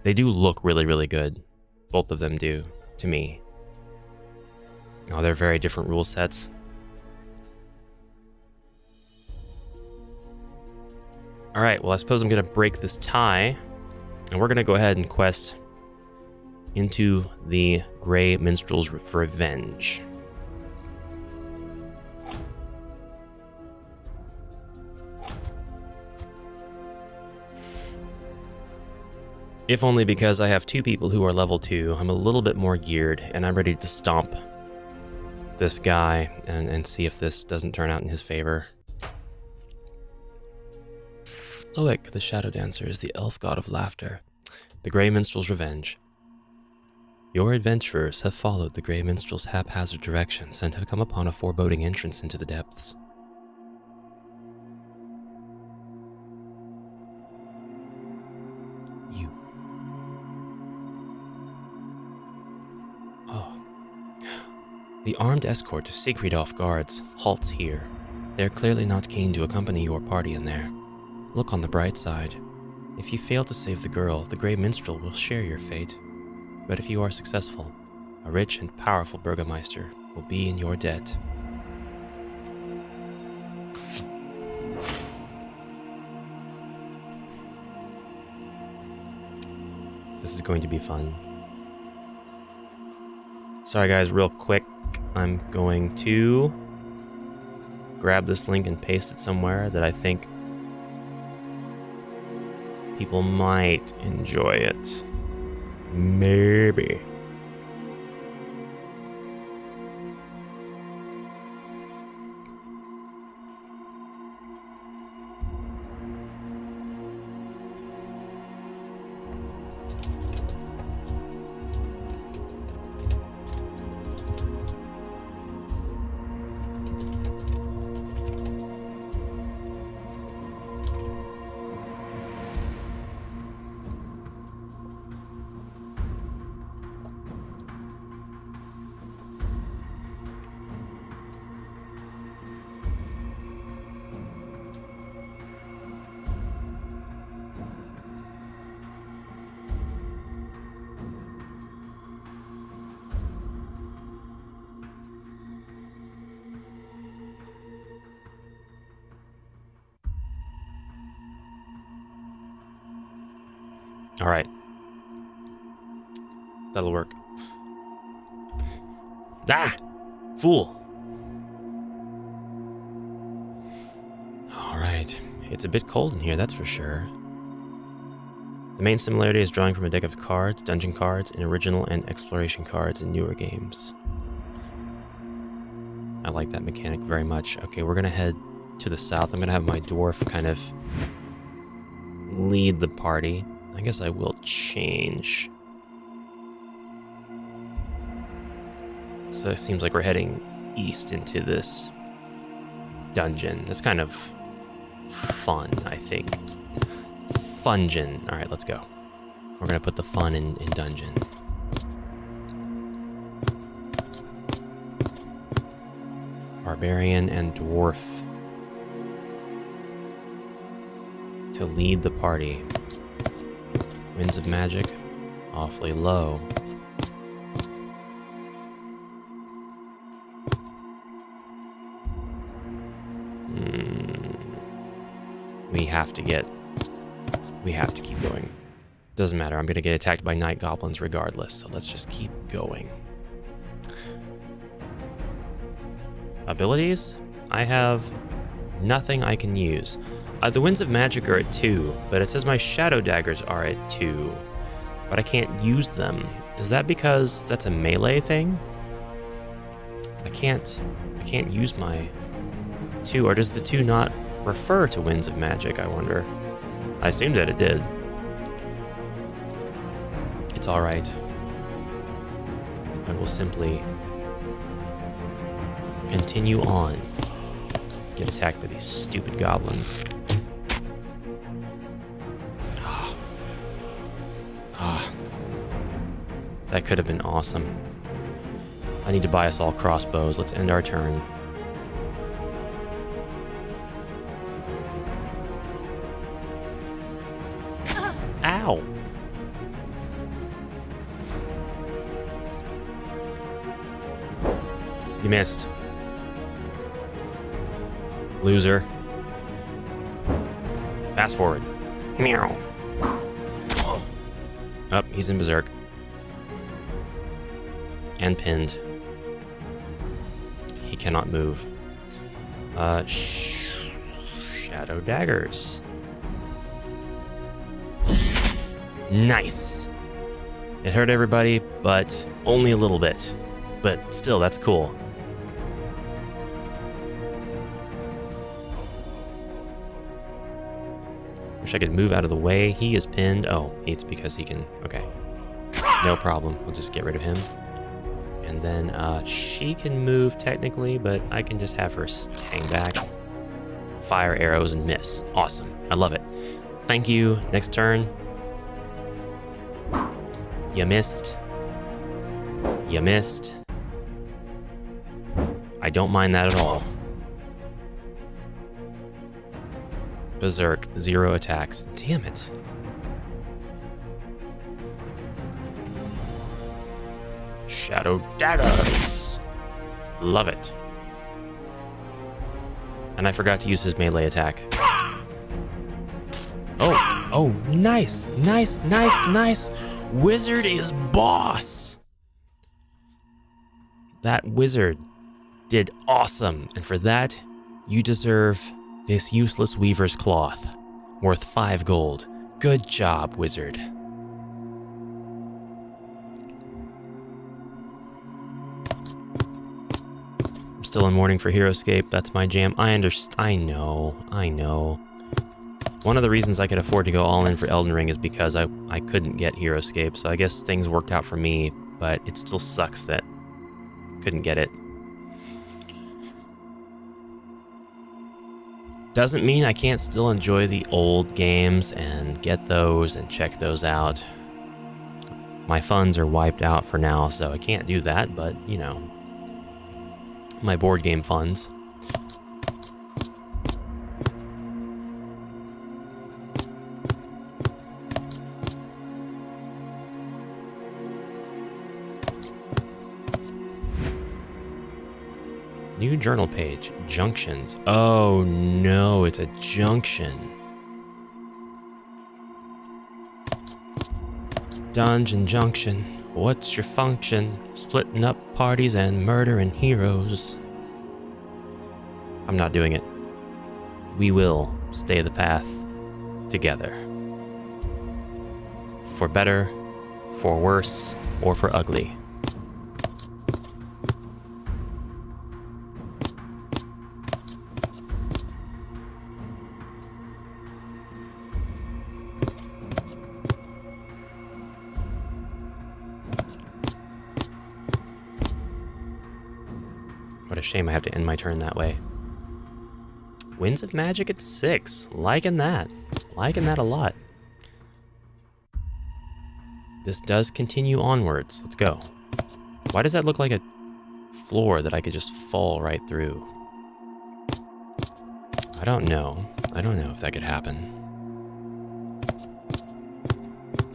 They do look really, really good. Both of them do, to me. Oh, they're very different rule sets. Alright, well I suppose I'm going to break this tie, and we're going to go ahead and quest into the Grey Minstrel's Revenge. If only because I have two people who are level 2, I'm a little bit more geared, and I'm ready to stomp this guy and see if this doesn't turn out in his favor. Loic, the Shadow Dancer, is the elf god of laughter, the Grey Minstrel's Revenge. Your adventurers have followed the Grey Minstrel's haphazard directions and have come upon a foreboding entrance into the depths. The armed escort of Sigfriedhof guards halts here. They are clearly not keen to accompany your party in there. Look on the bright side. If you fail to save the girl, the Grey Minstrel will share your fate. But if you are successful, a rich and powerful Burgomeister will be in your debt. This is going to be fun. Sorry guys, real quick. I'm going to grab this link and paste it somewhere that I think people might enjoy it. Maybe. All right. That'll work. Ah! Fool! All right. It's a bit cold in here, that's for sure. The main similarity is drawing from a deck of cards, dungeon cards, and original and exploration cards in newer games. I like that mechanic very much. Okay, we're gonna head to the south. I'm gonna have my dwarf kind of lead the party. I guess I will change. So it seems like we're heading east into this dungeon. That's kind of fun, I think. Fungin. All right, let's go. We're gonna put the fun in dungeon. Barbarian and dwarf to lead the party. Winds of Magic, awfully low. We have to keep going. Doesn't matter, I'm gonna get attacked by night goblins regardless, so let's just keep going. Abilities? I have nothing I can use. The Winds of Magic are at 2, but it says my Shadow Daggers are at 2, but I can't use them. Is that because that's a melee thing? I can't use my 2, or does the 2 not refer to Winds of Magic, I wonder? I assumed that it did. It's alright. I will simply continue on. Get attacked by these stupid goblins. That could have been awesome. I need to buy us all crossbows. Let's end our turn. Ow! You missed. Loser. Fast forward. Meow. Up, he's in Berserk. And pinned. He cannot move. Shadow daggers. Nice. It hurt everybody, but only a little bit. But still, that's cool. Wish I could move out of the way. He is pinned. Oh, it's because he can... Okay. No problem. We'll just get rid of him. And then she can move technically, but I can just have her hang back. Fire arrows and miss. Awesome. I love it. Thank you. Next turn. You missed. You missed. I don't mind that at all. Berserk, 0 attacks. Damn it. Shadow daggers. Love it. And I forgot to use his melee attack. Oh, nice, nice, nice, nice. Wizard is boss. That wizard did awesome. And for that, you deserve this useless weaver's cloth, worth 5 gold. Good job, wizard. I'm still in mourning for Heroescape. That's my jam. I know. One of the reasons I could afford to go all in for Elden Ring is because I couldn't get Heroescape, so I guess things worked out for me, but it still sucks that couldn't get it. Doesn't mean I can't still enjoy the old games and get those and check those out. My funds are wiped out for now, so I can't do that, but, you know, my board game funds. New journal page. Junctions. Oh no, it's a junction. Dungeon junction. What's your function? Splitting up parties and murdering heroes. I'm not doing it. We will stay the path together. For better, for worse, or for ugly. What a shame I have to end my turn that way. Winds of Magic at 6. Liking that. Liking that a lot. This does continue onwards. Let's go. Why does that look like a floor that I could just fall right through? I don't know. I don't know if that could happen.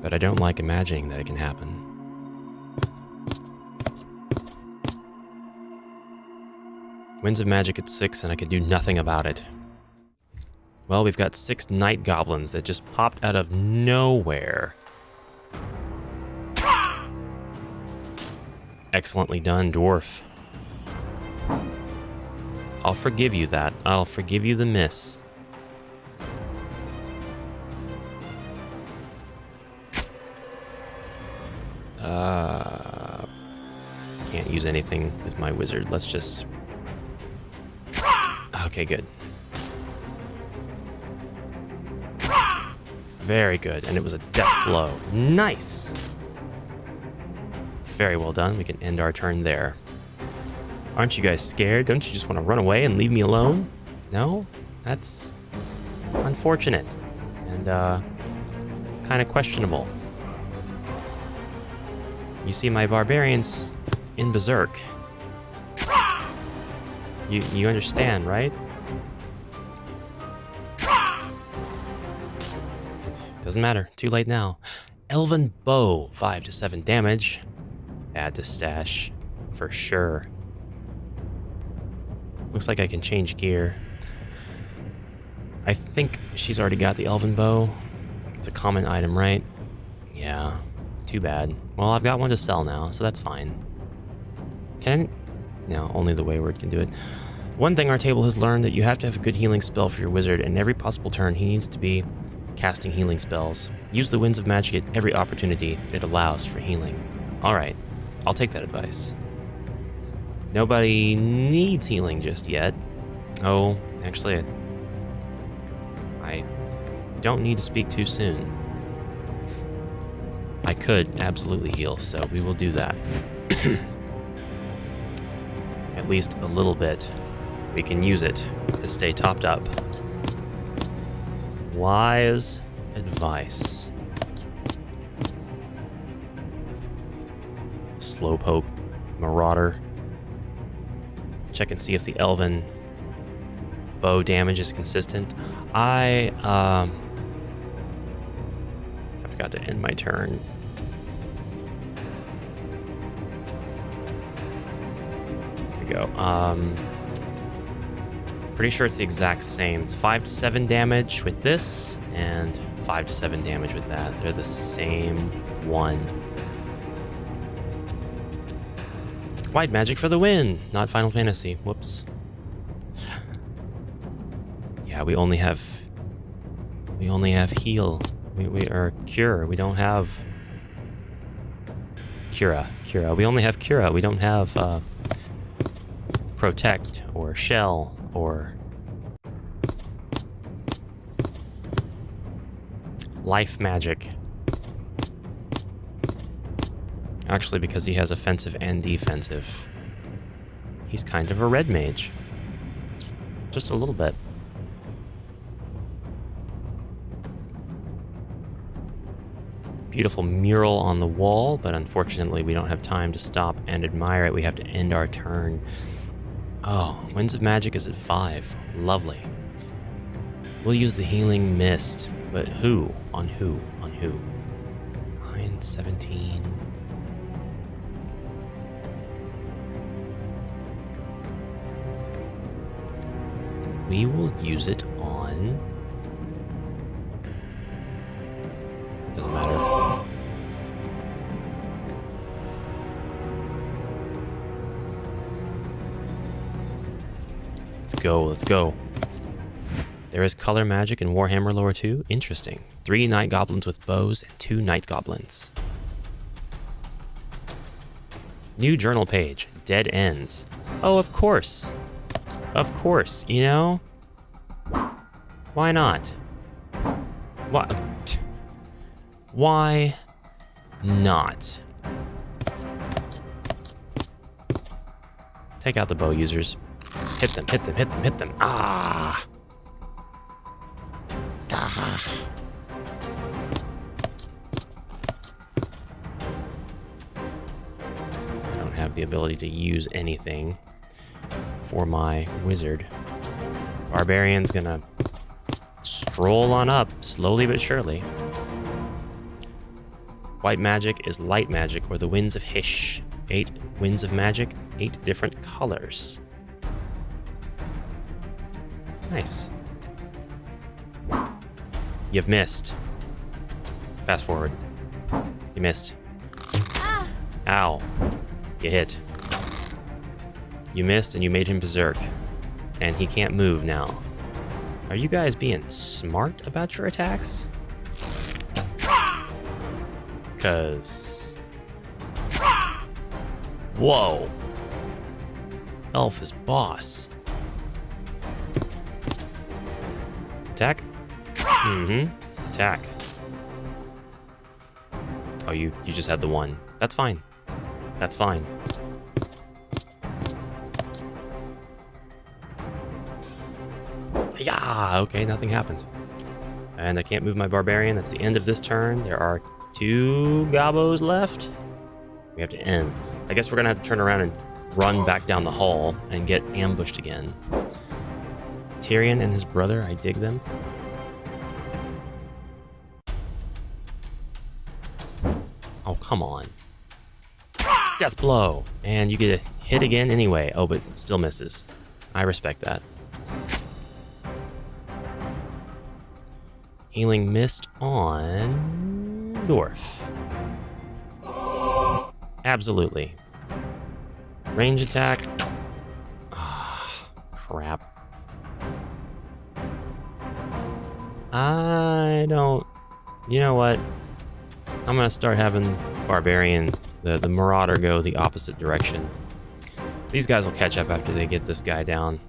But I don't like imagining that it can happen. Winds of Magic at 6, and I could do nothing about it. Well, we've got 6 Night Goblins that just popped out of nowhere. Excellently done, Dwarf. I'll forgive you that. I'll forgive you the miss. Can't use anything with my wizard. Let's just... Okay, good. Very good, and it was a death blow. Nice! Very well done. We can end our turn there. Aren't you guys scared? Don't you just want to run away and leave me alone? No? That's unfortunate and kind of questionable. You see, my barbarians in Berserk, You understand, right? Doesn't matter. Too late now. Elven Bow, 5 to 7 damage. Add to stash for sure. Looks like I can change gear. I think she's already got the Elven Bow. It's a common item, right? Yeah. Too bad. Well, I've got one to sell now, so that's fine. No, only the Wayward can do it. One thing our table has learned that you have to have a good healing spell for your wizard, and every possible turn he needs to be casting healing spells. Use the Winds of Magic at every opportunity it allows for healing. Alright, I'll take that advice. Nobody needs healing just yet. Oh, actually, I don't need to speak too soon. I could absolutely heal, so we will do that. At least a little bit. We can use it to stay topped up. Wise advice. Slowpoke Marauder. Check and see if the Elven Bow damage is consistent. I forgot to end my turn. Go. Pretty sure it's the exact same. It's 5 to 7 damage with this, and 5 to 7 damage with that. They're the same one. White magic for the win! Not Final Fantasy. Whoops. Yeah, we only have heal. We are cure. We don't have Cura. We only have Cura. We don't have protect or shell or life magic. Actually, because he has offensive and defensive, he's kind of a red mage. Just a little bit. Beautiful mural on the wall, but unfortunately we don't have time to stop and admire it. We have to end our turn. Oh, Winds of Magic is at 5. Lovely. We'll use the Healing Mist, but who? On who? On who? 9, 17. We will use it on... Doesn't matter. Let's go. There is color magic in Warhammer Lore 2. Interesting. 3 Night Goblins with bows and 2 Night Goblins. New journal page. Dead ends. Oh, of course. Of course, you know? Why not? Why not? Take out the bow users. Hit them, hit them, hit them, hit them. Ah! Ah. I don't have the ability to use anything for my wizard. Barbarian's gonna stroll on up, slowly but surely. White magic is light magic, or the Winds of Hysh. 8 Winds of Magic, 8 different colors. Nice. You've missed. Fast forward. You missed. Ah. Ow. You hit. You missed and you made him berserk. And he can't move now. Are you guys being smart about your attacks? 'Cause... Whoa. Elf is boss. Attack? Mm-hmm. Attack. Oh, you just had the one. That's fine. That's fine. Yeah, okay, nothing happened. And I can't move my barbarian. That's the end of this turn. There are 2 gobos left. We have to end. I guess we're gonna have to turn around and run back down the hall and get ambushed again. Tyrion and his brother, I dig them. Oh, come on. Death blow! And you get a hit again anyway. Oh, but it still misses. I respect that. Healing Mist on Dwarf. Absolutely. Range attack. Ah, crap. I don't... You know what? I'm gonna start having Barbarian, the Marauder, go the opposite direction. These guys will catch up after they get this guy down.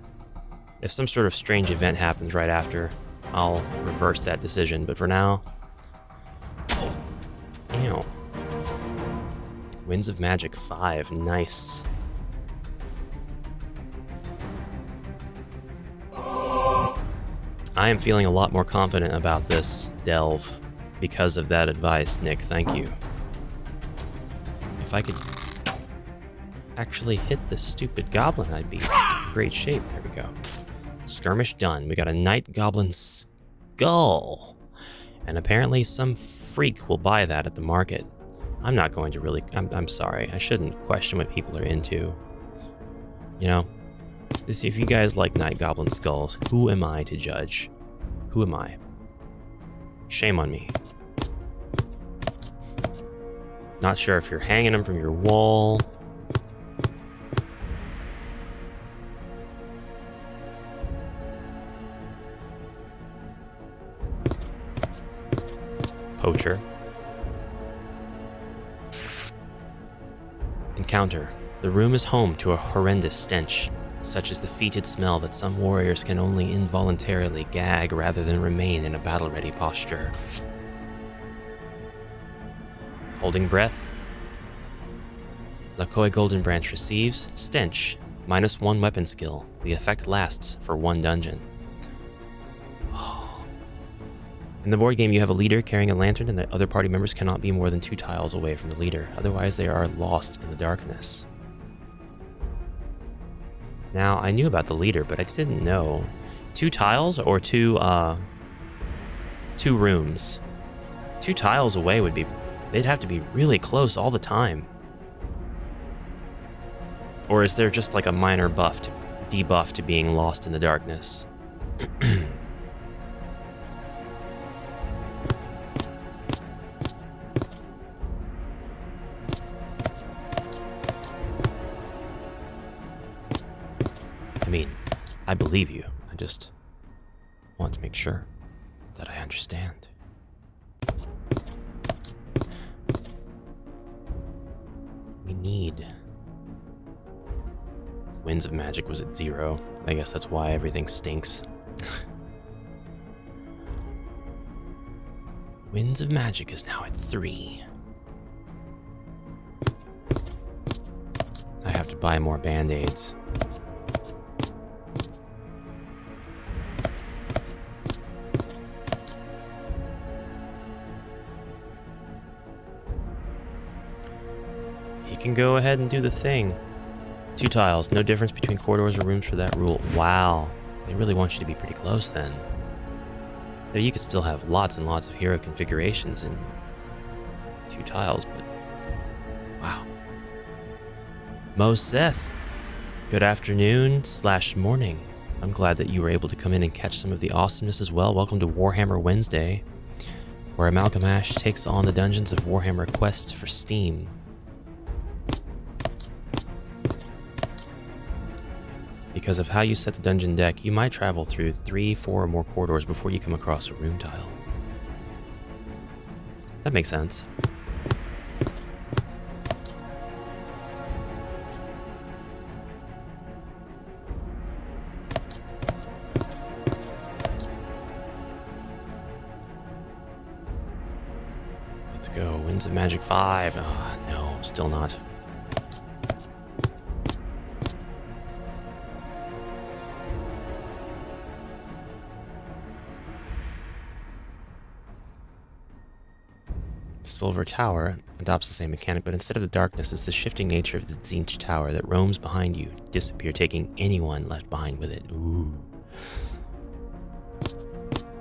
If some sort of strange event happens right after, I'll reverse that decision, but for now... Ew. Winds of Magic 5, nice. I am feeling a lot more confident about this delve because of that advice, Nick. Thank you. If I could actually hit this stupid goblin, I'd be in great shape. There we go. Skirmish done. We got a Night Goblin skull. And apparently some freak will buy that at the market. I'm not going to really... I'm sorry. I shouldn't question what people are into. You know? If you guys like Night Goblin skulls, who am I to judge? Who am I? Shame on me. Not sure if you're hanging them from your wall. Poacher. Encounter. The room is home to a horrendous stench, such as the fetid smell that some warriors can only involuntarily gag rather than remain in a battle-ready posture. Holding breath. Lakoi Golden Branch receives Stench, -1 weapon skill. The effect lasts for 1 dungeon. In the board game, you have a leader carrying a lantern, and the other party members cannot be more than 2 tiles away from the leader. Otherwise, they are lost in the darkness. Now, I knew about the leader, but I didn't know. 2 tiles or 2 rooms? 2 tiles away would be... They'd have to be really close all the time. Or is there just like a minor debuff to being lost in the darkness? I mean, I believe you. I just want to make sure that I understand. We need... Winds of Magic was at 0. I guess that's why everything stinks. Winds of Magic is now at 3. I have to buy more band-aids. He can go ahead and do the thing. 2 tiles, no difference between corridors or rooms for that rule. Wow, they really want you to be pretty close then. Now, you could still have lots and lots of hero configurations in 2 tiles, but wow. Moseth, good afternoon / morning. I'm glad that you were able to come in and catch some of the awesomeness as well. Welcome to Warhammer Wednesday, where Amalgam Ash takes on the dungeons of Warhammer quests for Steam. Because of how you set the dungeon deck, you might travel through 3, 4, or more corridors before you come across a room tile. That makes sense. Let's go. Winds of Magic 5. Ah, no, still not. Silver Tower adopts the same mechanic, but instead of the darkness, it's the shifting nature of the Zinch Tower that roams behind you, disappear, taking anyone left behind with it. Ooh.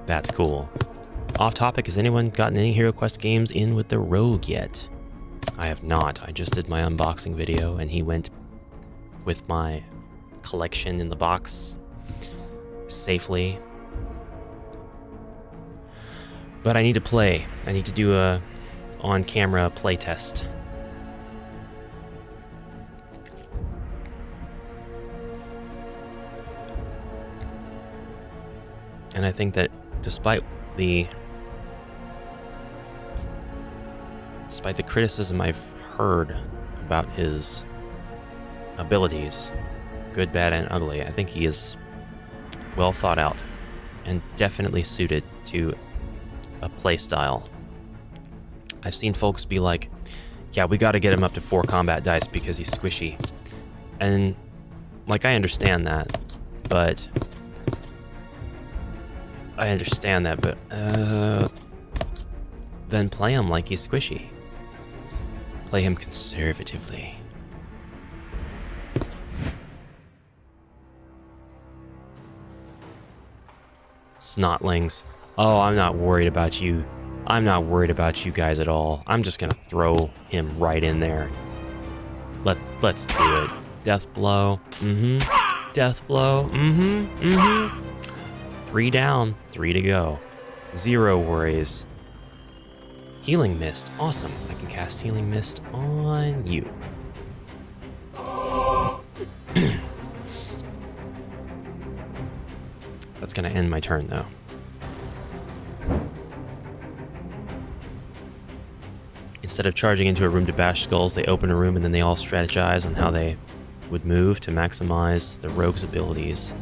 That's cool. Off topic, has anyone gotten any Hero Quest games in with the Rogue yet? I have not. I just did my unboxing video, and he went with my collection in the box safely. But I need to play. I need to do a on-camera playtest. And I think that despite the criticism I've heard about his abilities, good, bad, and ugly, I think he is well thought out and definitely suited to a play style. I've seen folks be like, yeah, we got to get him up to 4 combat dice because he's squishy. And, like, I understand that, but then play him like he's squishy. Play him conservatively. Snotlings. Oh, I'm not worried about you. I'm not worried about you guys at all. I'm just gonna throw him right in there. Let's do it. Death blow. Death blow. 3 down, 3 to go. 0 worries. Healing Mist. Awesome. I can cast Healing Mist on you. That's gonna end my turn though. Instead of charging into a room to bash skulls, they open a room and then they all strategize on how they would move to maximize the rogue's abilities.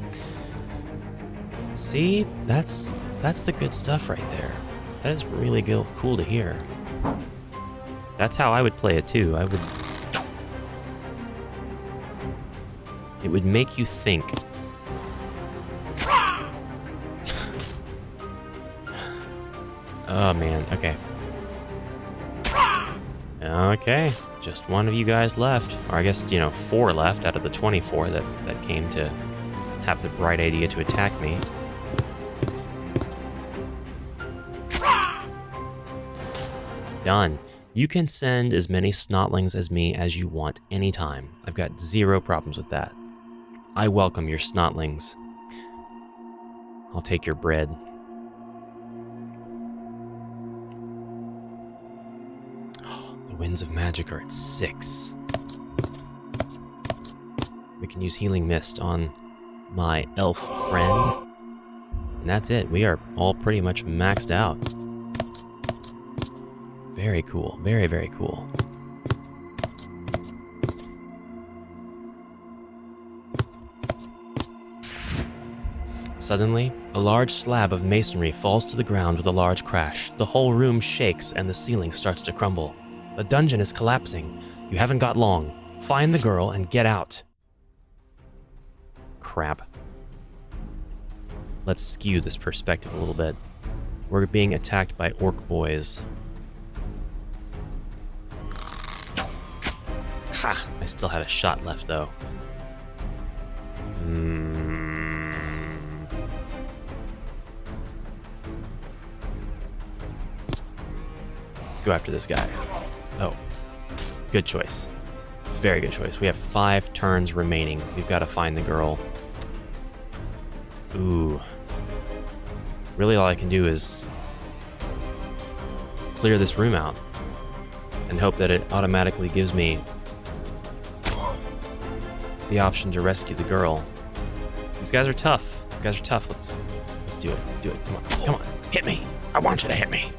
See? That's the good stuff right there. That is really cool to hear. That's how I would play it too. It would make you think. Oh man, okay. Okay, just one of you guys left. Or I guess, 4 left out of the 24 that came to have the bright idea to attack me. Done. You can send as many snotlings as me as you want anytime. I've got 0 problems with that. I welcome your snotlings. I'll take your bread. The Winds of Magic are at 6. We can use Healing Mist on my elf friend. And that's it. We are all pretty much maxed out. Very cool. Very, very cool. Suddenly, a large slab of masonry falls to the ground with a large crash. The whole room shakes and the ceiling starts to crumble. The dungeon is collapsing. You haven't got long. Find the girl and get out. Crap. Let's skew this perspective a little bit. We're being attacked by orc boys. Ha! I still had a shot left, though. Let's go after this guy. Oh. Good choice. Very good choice. We have 5 turns remaining. We've got to find the girl. Ooh. Really all I can do is clear this room out and hope that it automatically gives me the option to rescue the girl. These guys are tough. Let's do it. Do it. Come on. Hit me. I want you to hit me.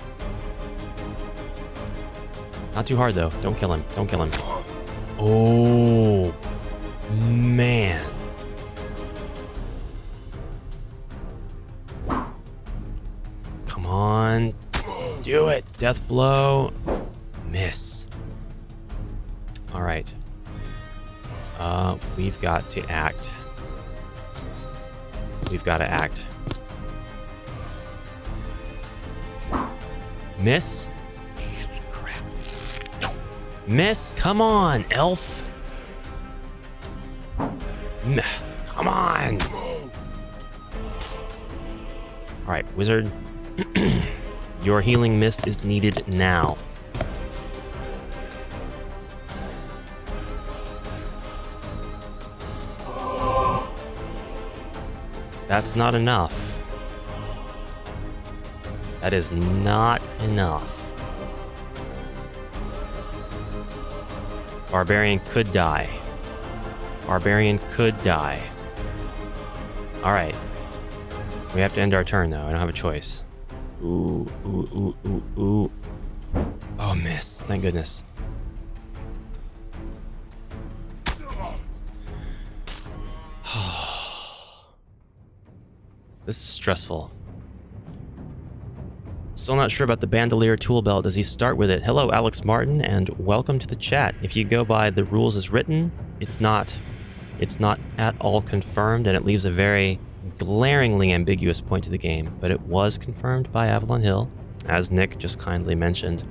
Not too hard though. Don't kill him. Oh man. Come on. Do it. Death blow. Miss. All right. We've got to act. Miss. Miss, come on, elf. Come on. All right, wizard. Your healing mist is needed now. That's not enough. That is not enough. Barbarian could die. Barbarian could die. Alright. We have to end our turn, though. I don't have a choice. Ooh, ooh, ooh, ooh, ooh. Oh, miss. Thank goodness. This is stressful. Still not sure about the bandolier tool belt. Does he start with it? Hello, Alex Martin, and welcome to the chat. If you go by the rules as written, it's not at all confirmed, and it leaves a very glaringly ambiguous point to the game. But it was confirmed by Avalon Hill, as Nick just kindly mentioned,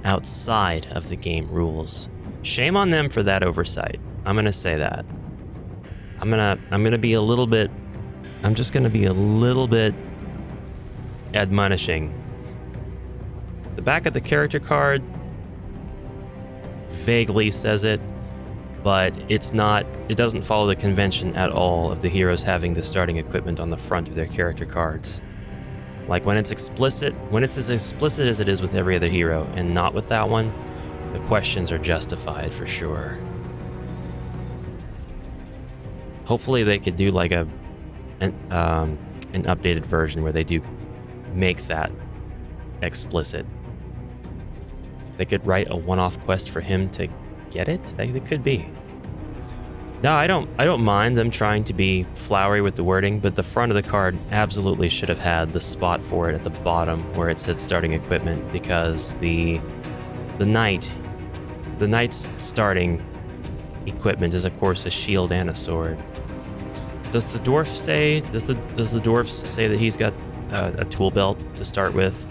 outside of the game rules. Shame on them for that oversight. I'm gonna say that. I'm gonna be a little bit. I'm just gonna be a little bit admonishing. The back of the character card vaguely says it, but it's not. It doesn't follow the convention at all of the heroes having the starting equipment on the front of their character cards. Like when it's explicit, when it's as explicit as it is with every other hero, and not with that one, the questions are justified for sure. Hopefully they could do like an updated version where they do make that explicit. They could write a one-off quest for him to get it. That could be. No, I don't mind them trying to be flowery with the wording, but the front of the card absolutely should have had the spot for it at the bottom where it said starting equipment, because the knight's starting equipment is of course a shield and a sword. Does the dwarf say? Does the dwarf say that he's got a tool belt to start with?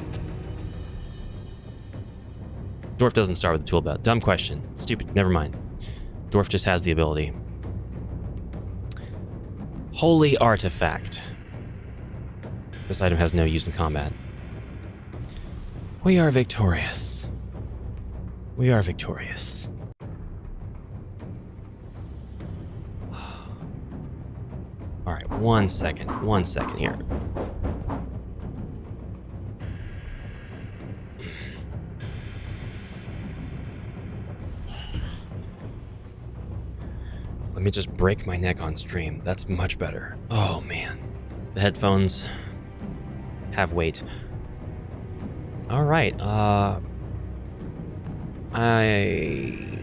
Dwarf doesn't start with a tool belt. Dumb question. Stupid. Never mind. Dwarf just has the ability. Holy artifact. This item has no use in combat. We are victorious. We are victorious. All right, one second here. Let me just break my neck on stream. That's much better. Oh man. The headphones have weight. All right, I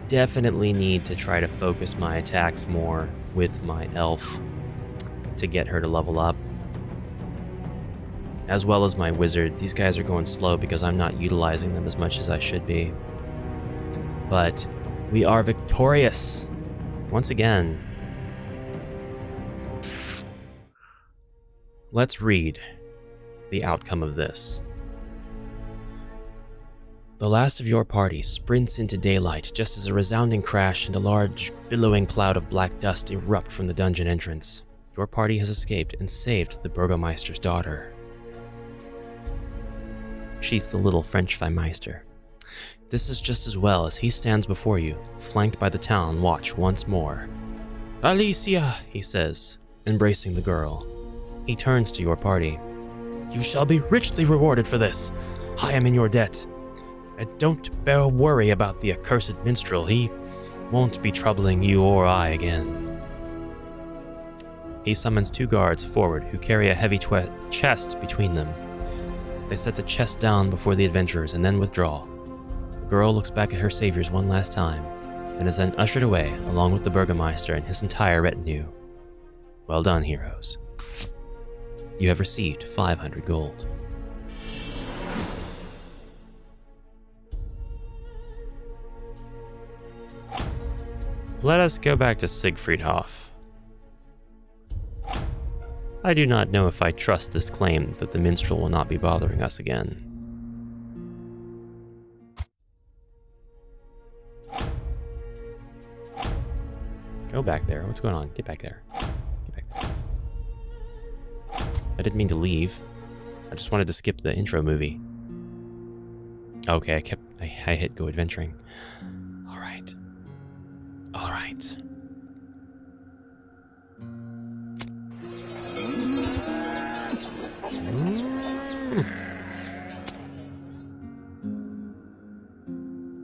definitely need to try to focus my attacks more with my elf to get her to level up, as well as my wizard. These guys are going slow because I'm not utilizing them as much as I should be. But we are victorious once again. Let's read the outcome of this. The last of your party sprints into daylight just as a resounding crash and a large, billowing cloud of black dust erupt from the dungeon entrance. Your party has escaped and saved the Burgomeister's daughter. She's the little French Weihmeister. This is just as well, as he stands before you, flanked by the town watch once more. Alicia, he says, embracing the girl. He turns to your party. You shall be richly rewarded for this. I am in your debt. Don't worry about the accursed minstrel. He won't be troubling you or I again. He summons 2 guards forward who carry a heavy chest between them. They set the chest down before the adventurers and then withdraw. The girl looks back at her saviors one last time and is then ushered away along with the Burgomeister and his entire retinue. Well done, heroes. You have received 500 gold. Let us go back to Siegfriedhof. I do not know if I trust this claim that the minstrel will not be bothering us again. Go back there. What's going on? Get back there. Get back there. I didn't mean to leave. I just wanted to skip the intro movie. Okay, I hit go adventuring. All right. All right.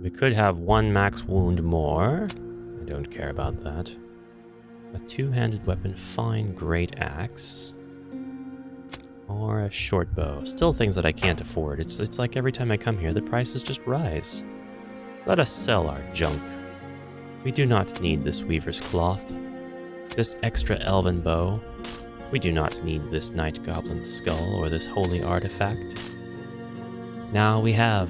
We could have one max wound more. I don't care about that. A two-handed weapon, fine great axe. Or a short bow. Still things that I can't afford. It's like every time I come here, the prices just rise. Let us sell our junk. We do not need this weaver's cloth. This extra elven bow. We do not need this night goblin skull or this holy artifact. Now we have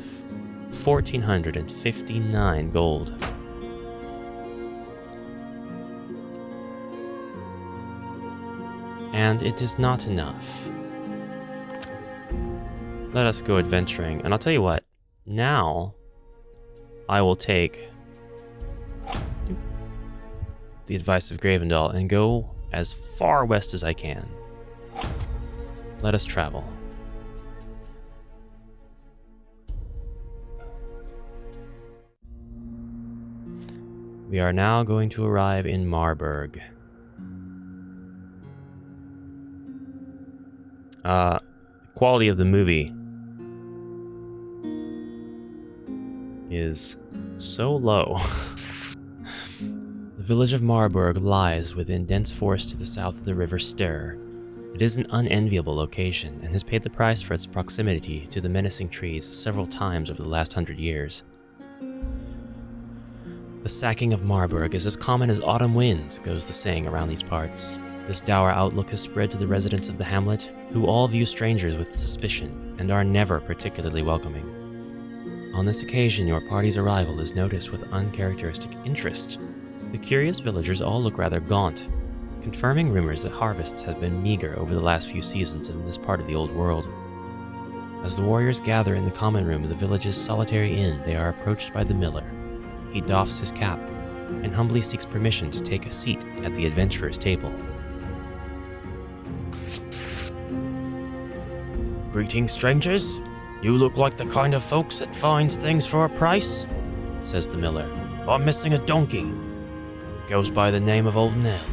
1,459 gold. And it is not enough. Let us go adventuring. And I'll tell you what, now I will take the advice of Gravendal and go as far west as I can. Let us travel. We are now going to arrive in Marburg. Quality of the movie is so low. The village of Marburg lies within dense forest to the south of the river Ster. It is an unenviable location and has paid the price for its proximity to the menacing trees several times over the last 100 years. The sacking of Marburg is as common as autumn winds, goes the saying around these parts. This dour outlook has spread to the residents of the hamlet, who all view strangers with suspicion and are never particularly welcoming. On this occasion, your party's arrival is noticed with uncharacteristic interest. The curious villagers all look rather gaunt, confirming rumors that harvests have been meager over the last few seasons in this part of the old world. As the warriors gather in the common room of the village's solitary inn, they are approached by the miller. He doffs his cap and humbly seeks permission to take a seat at the adventurer's table. "Greetings, strangers. You look like the kind of folks that finds things for a price," says the miller. "I'm missing a donkey. Goes by the name of Old Nell.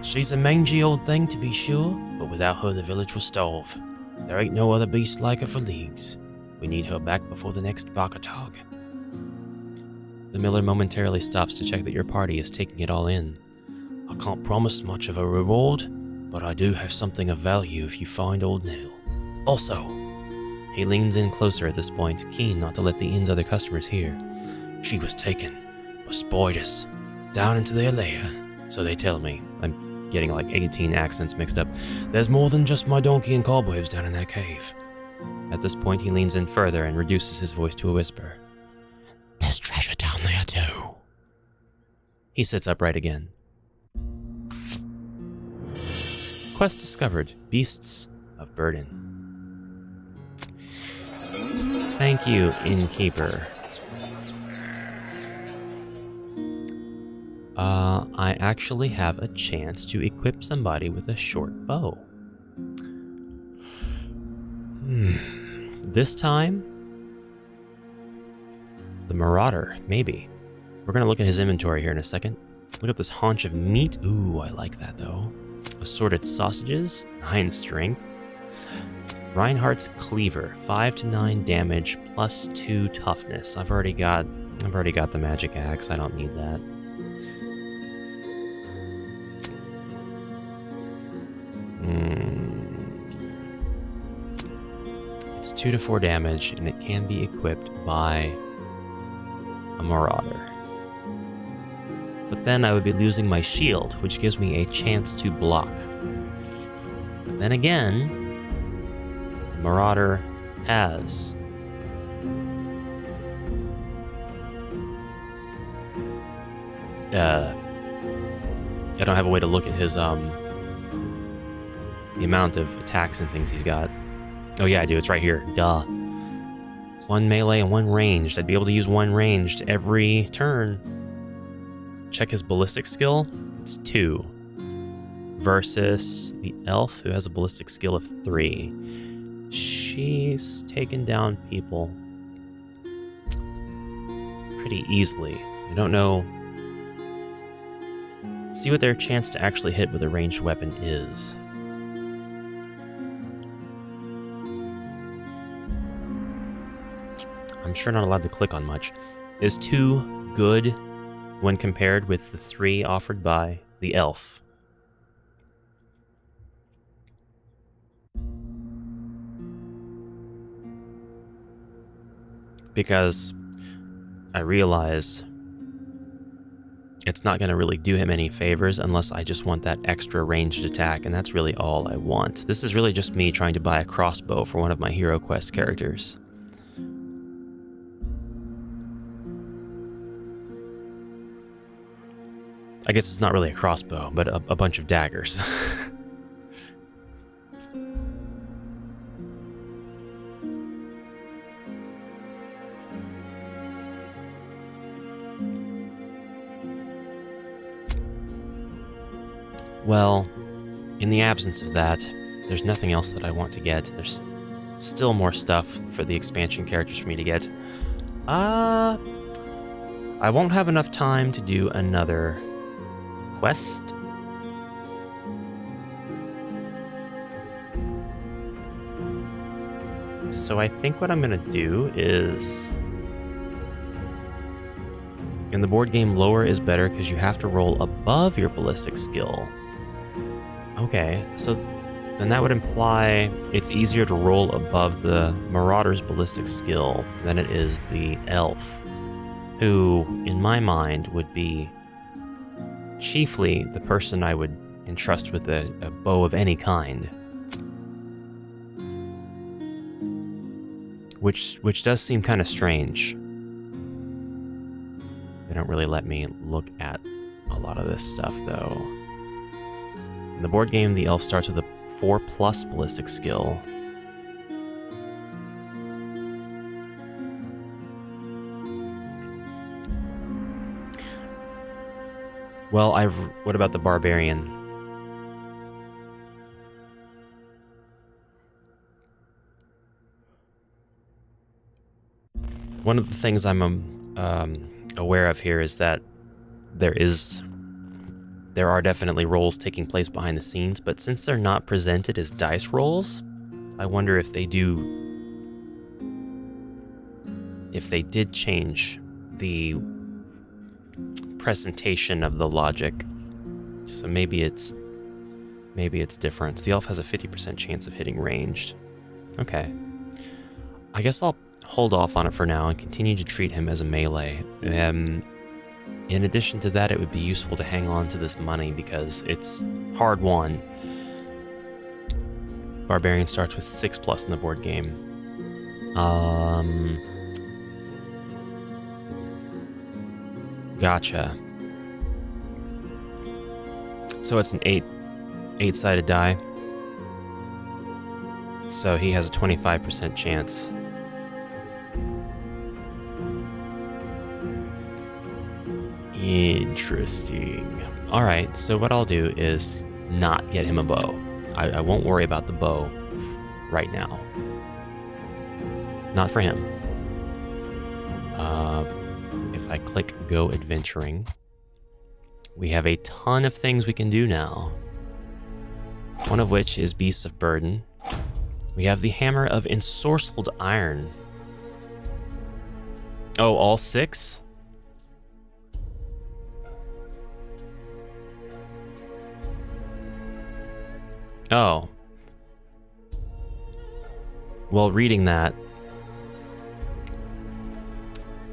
She's a mangy old thing, to be sure, but without her the village will starve. There ain't no other beast like her for leagues. We need her back before the next Bakatog." The miller momentarily stops to check that your party is taking it all in. "I can't promise much of a reward, but I do have something of value if you find Old Nell. Also," he leans in closer at this point, keen not to let the inn's other customers hear, "she was taken by spiders down into their lair, so they tell me." I'm getting like 18 accents mixed up. "There's more than just my donkey and cobwebs down in that cave." At this point, he leans in further and reduces his voice to a whisper. "There's treasure down there too." He sits upright again. Quest discovered. Beasts of Burden. Thank you, innkeeper. I actually have a chance to equip somebody with a short bow. This time, the Marauder, maybe. We're gonna look at his inventory here in a second. Look at this haunch of meat. Ooh, I like that though. Assorted sausages, 9 strength. Reinhardt's Cleaver, 5 to 9 damage, plus 2 toughness. I've already got the magic axe. I don't need that. It's 2 to 4 damage, and it can be equipped by a Marauder. But then I would be losing my shield, which gives me a chance to block. But then again, the Marauder has I don't have a way to look at his the amount of attacks and things he's got. Oh yeah, I do. It's right here. Duh. 1 melee and 1 ranged. I'd be able to use 1 ranged every turn. check his ballistic skill. It's 2. Versus the elf, who has a ballistic skill of 3. She's taken down people pretty easily. I don't know. See what their chance to actually hit with a ranged weapon is. I'm sure not allowed to click on much. Is 2 good when compared with the 3 offered by the elf? Because I realize it's not going to really do him any favors unless I just want that extra ranged attack, and that's really all I want. This is really just me trying to buy a crossbow for one of my Hero Quest characters. I guess it's not really a crossbow, but a bunch of daggers. Well, in the absence of that, there's nothing else that I want to get. There's still more stuff for the expansion characters for me to get. I won't have enough time to do another quest. So I think what I'm gonna do is... In the board game, lower is better because you have to roll above your ballistic skill. Okay, so then that would imply it's easier to roll above the Marauder's ballistic skill than it is the elf, who, in my mind, would be chiefly the person I would entrust with a bow of any kind. Which does seem kind of strange. They don't really let me look at a lot of this stuff, though. In the board game, the elf starts with a 4+ ballistic skill. Well, what about the barbarian? One of the things I'm aware of here is that there are definitely rolls taking place behind the scenes, but since they're not presented as dice rolls, I wonder if they did change the presentation of the logic. So maybe it's different. The elf has a 50% chance of hitting ranged. Okay. I guess I'll hold off on it for now and continue to treat him as a melee. In addition to that, it would be useful to hang on to this money because it's hard won. Barbarian starts with 6+ in the board game. Gotcha. So it's an 8-sided die. So he has a 25% chance. Interesting. Alright, so what I'll do is not get him a bow. I won't worry about the bow right now. Not for him. If I click Go Adventuring, we have a ton of things we can do now. One of which is Beasts of Burden. We have the Hammer of Ensorcelled Iron. Oh, all 6? Oh. Well, reading that,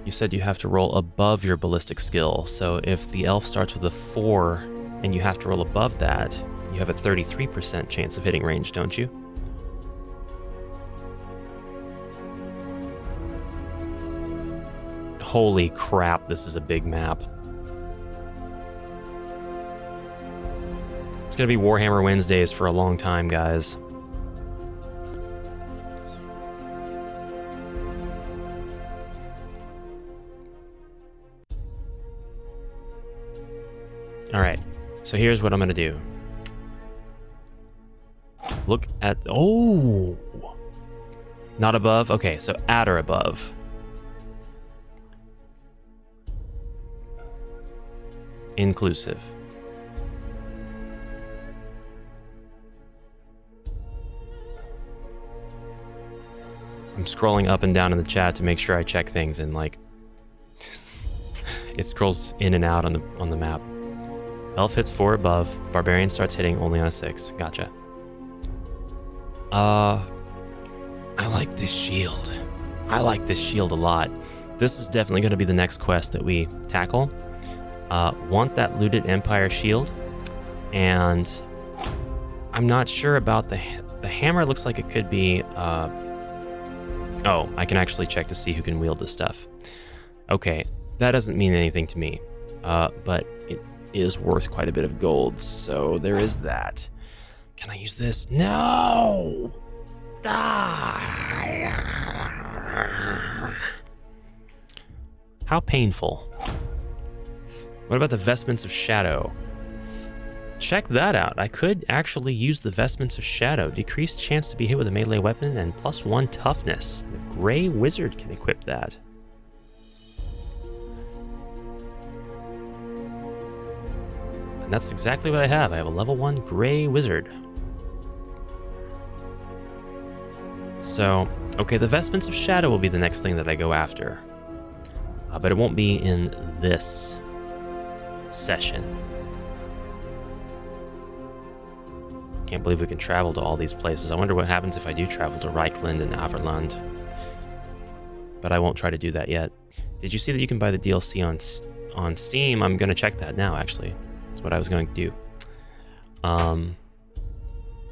you said you have to roll above your ballistic skill. So if the elf starts with a 4 and you have to roll above that, you have a 33% chance of hitting range, don't you? Holy crap, this is a big map. It's gonna be Warhammer Wednesdays for a long time, guys. All right, so here's what I'm gonna do. Look at, oh, not above. Okay, so at or above. Inclusive. I'm scrolling up and down in the chat to make sure I check things, and like it scrolls in and out on the map. Elf hits 4 above. Barbarian starts hitting only on a 6. Gotcha. I like this shield. I like this shield a lot. This is definitely going to be the next quest that we tackle. Want that looted Empire shield, and I'm not sure about the hammer. Looks like it could be. Oh, I can actually check to see who can wield this stuff. Okay, that doesn't mean anything to me, but it is worth quite a bit of gold, so there is that. Can I use this? No! How painful. What about the Vestments of Shadow? Check that out. I could actually use the Vestments of Shadow. Decreased chance to be hit with a melee weapon and +1 toughness. The Grey Wizard can equip that. And that's exactly what I have. I have a level 1 Grey Wizard. So, okay, the Vestments of Shadow will be the next thing that I go after. But it won't be in this session. Can't believe we can travel to all these places. I wonder what happens if I do travel to Reichland and Averland. But I won't try to do that yet. Did you see that you can buy the DLC on Steam? I'm going to check that now, actually. That's what I was going to do.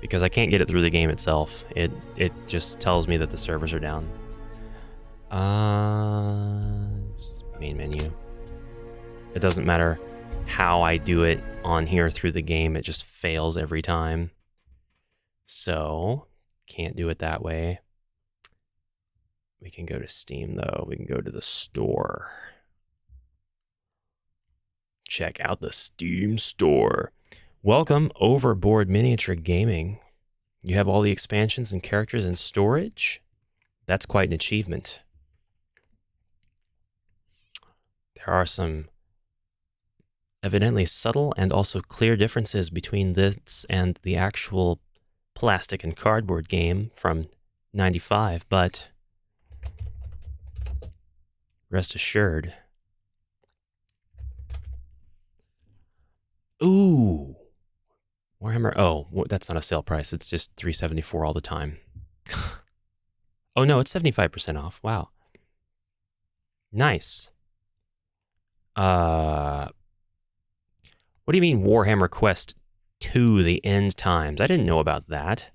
Because I can't get it through the game itself. It just tells me that the servers are down. Main menu. It doesn't matter how I do it on here through the game. It just fails every time. So, can't do it that way. We can go to Steam, though. We can go to the store. Check out the Steam store. Welcome, Overboard Miniature Gaming. You have all the expansions and characters in storage? That's quite an achievement. There are some evidently subtle and also clear differences between this and the actual plastic and cardboard game from '95, but rest assured. Ooh, Warhammer. Oh, that's not a sale price. It's just $374 all the time. Oh no, it's 75% off. Wow, nice. What do you mean Warhammer Quest 2: The End Times? I didn't know about that.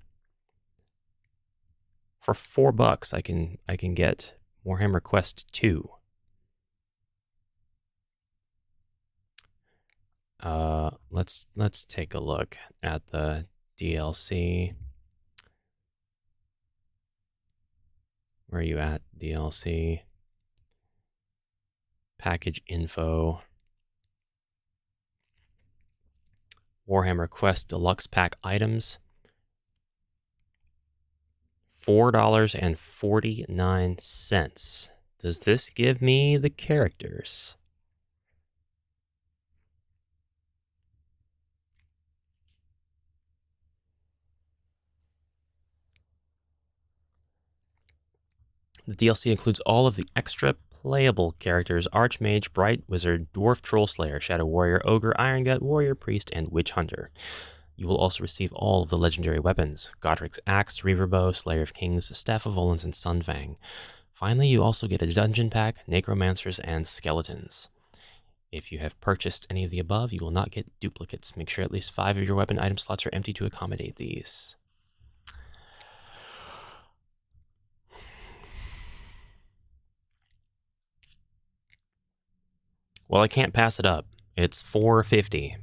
For $4 I can get Warhammer Quest 2. Let's take a look at the DLC. Where are you at, DLC? Package info. Warhammer Quest Deluxe Pack items. $4.49. Does this give me the characters? The DLC includes all of the extra playable characters: Archmage, Bright Wizard, Dwarf Trollslayer, Shadow Warrior, Ogre, Iron Gut, Warrior Priest, and Witch Hunter. You will also receive all of the legendary weapons: Godric's Axe, Reaverbow, Slayer of Kings, Staff of Volans, and Sunfang. Finally, you also get a dungeon pack, Necromancers, and Skeletons. If you have purchased any of the above, you will not get duplicates. Make sure at least 5 of your weapon item slots are empty to accommodate these. Well, I can't pass it up. It's $4.50.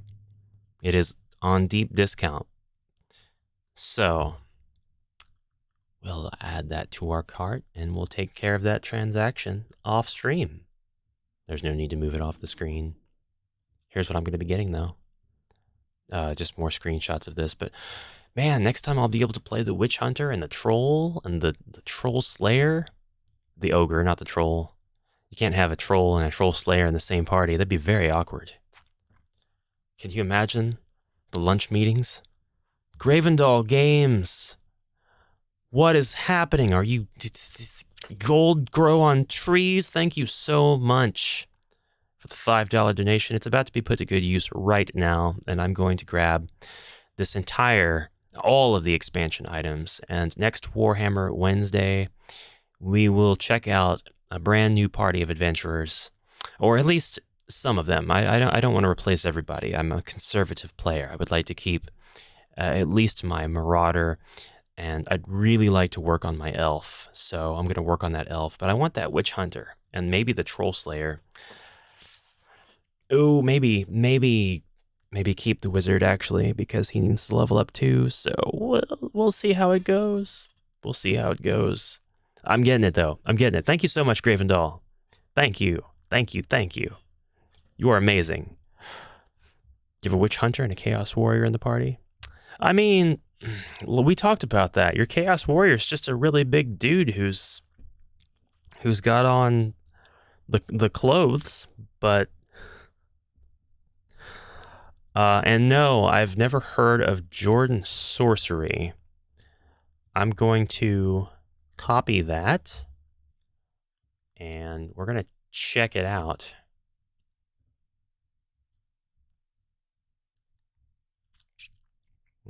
It is on deep discount. So, we'll add that to our cart and we'll take care of that transaction off stream. There's no need to move it off the screen. Here's what I'm going to be getting, though. just more screenshots of this. But man, next time I'll be able to play the Witch Hunter and the Troll and the Troll Slayer. The Ogre, not the Troll. You can't have a Troll and a Troll Slayer in the same party. That'd be very awkward. Can you imagine the lunch meetings? Gravendall Games. What is happening? Are you... Gold grow on trees? Thank you so much for the $5 donation. It's about to be put to good use right now, and I'm going to grab this all of the expansion items. And next Warhammer Wednesday, we will check out a brand new party of adventurers, or at least some of them. I don't want to replace everybody. I'm a conservative player. I would like to keep at least my Marauder, and I'd really like to work on my Elf. So I'm going to work on that Elf, but I want that Witch Hunter and maybe the Troll Slayer. Oh, maybe keep the Wizard, actually, because he needs to level up too. So we'll see how it goes. We'll see how it goes. I'm getting it, though. I'm getting it. Thank you so much, Gravendall. Thank you. Thank you. Thank you. You are amazing. You have a Witch Hunter and a Chaos Warrior in the party? I mean, we talked about that. Your Chaos Warrior is just a really big dude who's got on the clothes, but... and no, I've never heard of Jordan Sorcery. I'm going to copy that, and we're going to check it out.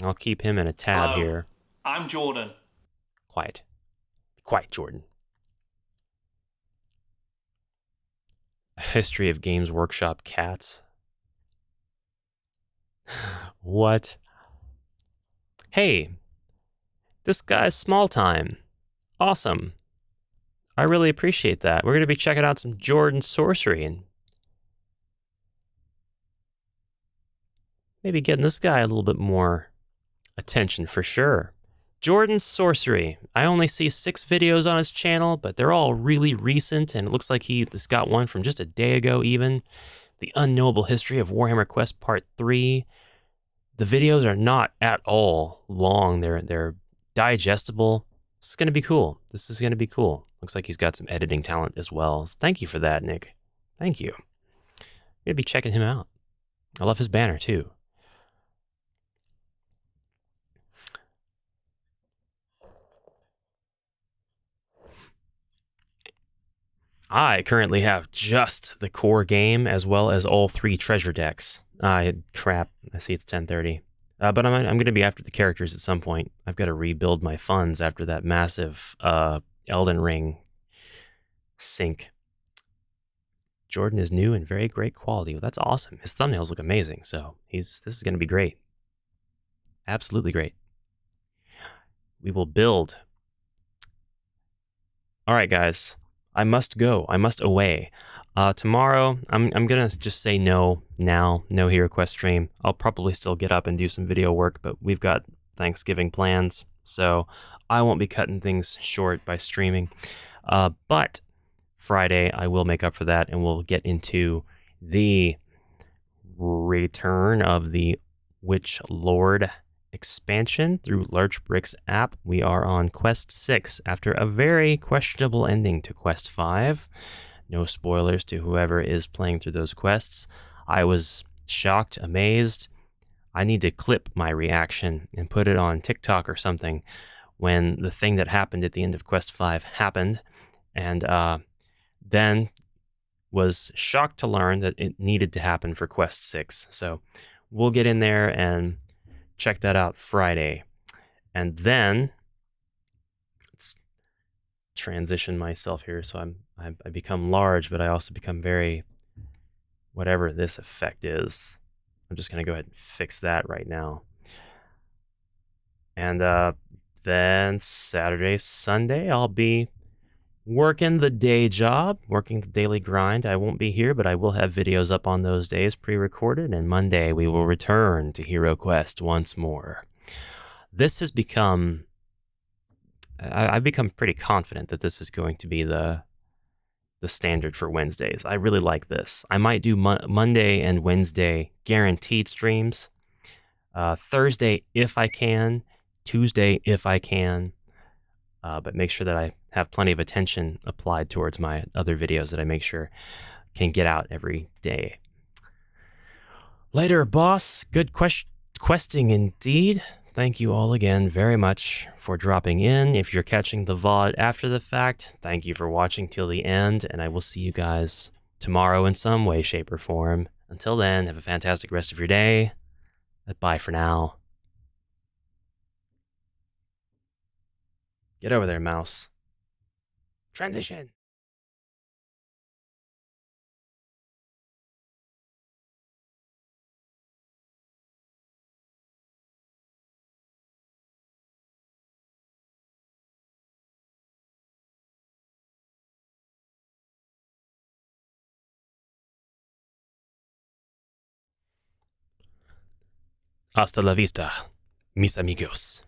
I'll keep him in a tab here. I'm Jordan. Quiet. Quiet, Jordan. History of Games Workshop cats. What? Hey, this guy's small time. Awesome. I really appreciate that. We're going to be checking out some Jordan Sorcery and maybe getting this guy a little bit more attention for sure. Jordan Sorcery. I only see 6 videos on his channel, but they're all really recent, and it looks like he's got one from just a day ago even. The Unknowable History of Warhammer Quest Part 3. The videos are not at all long. They're digestible. This is going to be cool. This is going to be cool. Looks like he's got some editing talent as well. So thank you for that, Nick. Thank you. I'm going to be checking him out. I love his banner, too. I currently have just the core game as well as all 3 treasure decks. Crap. I see it's 10:30. But I'm going to be after the characters at some point. I've got to rebuild my funds after that massive Elden Ring sink. Jordan is new and very great quality. Well, that's awesome. His thumbnails look amazing. So this is going to be great. Absolutely great. We will build. All right, guys. I must go. I must away. Tomorrow, I'm going to just say no now. No Hero Quest stream. I'll probably still get up and do some video work, but we've got Thanksgiving plans, so I won't be cutting things short by streaming. But Friday, I will make up for that, and we'll get into the return of the Witch Lord expansion through Large Bricks app. We are on Quest 6 after a very questionable ending to Quest 5. No spoilers to whoever is playing through those quests. I was shocked, amazed. I need to clip my reaction and put it on TikTok or something when the thing that happened at the end of Quest 5 happened, and then was shocked to learn that it needed to happen for Quest 6. So we'll get in there and check that out Friday. And then let's transition myself here so I become large, but I also become very, whatever this effect is. I'm just going to go ahead and fix that right now. And then Saturday, Sunday, I'll be working the day job, working the daily grind. I won't be here, but I will have videos up on those days pre-recorded. And Monday, we will return to Hero Quest once more. This has become... I've become pretty confident that this is going to be the standard for Wednesdays. I really like this. I might do Monday and Wednesday guaranteed streams. Thursday if I can, Tuesday if I can, but make sure that I have plenty of attention applied towards my other videos that I make sure can get out every day. Later, boss. Good questing indeed. Thank you all again very much for dropping in. If you're catching the VOD after the fact, thank you for watching till the end, and I will see you guys tomorrow in some way, shape, or form. Until then, have a fantastic rest of your day. Bye for now. Get over there, mouse. Transition. Hasta la vista, mis amigos.